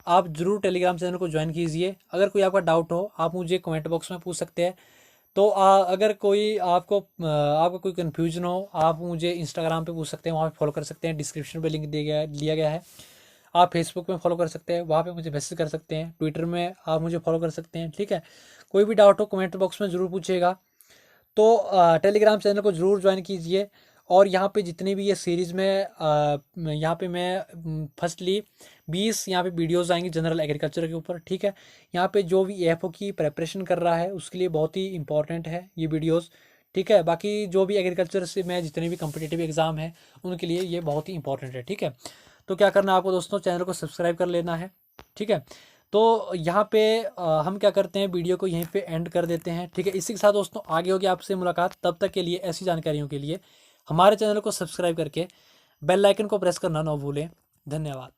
आप ज़रूर टेलीग्राम चैनल को ज्वाइन कीजिए। अगर कोई आपका डाउट हो आप मुझे कमेंट बॉक्स में पूछ सकते हैं। तो अगर कोई आपको कोई कन्फ्यूजन हो आप मुझे इंस्टाग्राम पे पूछ सकते हैं, वहाँ पे फॉलो कर सकते हैं, डिस्क्रिप्शन पे लिंक दिया गया है। आप फेसबुक में फॉलो कर सकते हैं, वहाँ पे मुझे मैसेज कर सकते हैं, ट्विटर में आप मुझे फॉलो कर सकते हैं। ठीक है, कोई भी डाउट हो कमेंट बॉक्स में ज़रूर पूछिएगा। तो टेलीग्राम चैनल को ज़रूर ज्वाइन कीजिए। और यहाँ पे जितने भी ये सीरीज़ में यहाँ पे मैं फर्स्टली 20 यहाँ पे वीडियोस आएंगी जनरल एग्रीकल्चर के ऊपर। ठीक है, यहाँ पे जो भी AFO की प्रेपरेशन कर रहा है उसके लिए बहुत ही इंपॉर्टेंट है ये वीडियोस। ठीक है, बाकी जो भी एग्रीकल्चर से मैं जितने भी कम्पिटिटिव एग्ज़ाम है उनके लिए ये बहुत ही इंपॉर्टेंट है। ठीक है, तो क्या करना है आपको दोस्तों, चैनल को सब्सक्राइब कर लेना है। ठीक है, तो यहाँ पे हम क्या करते हैं, वीडियो को यहीं पे एंड कर देते हैं। ठीक है, इसी के साथ दोस्तों आगे होगी आपसे मुलाकात। तब तक के लिए ऐसी जानकारियों के लिए हमारे चैनल को सब्सक्राइब करके बेल आइकन को प्रेस करना ना भूलें। धन्यवाद।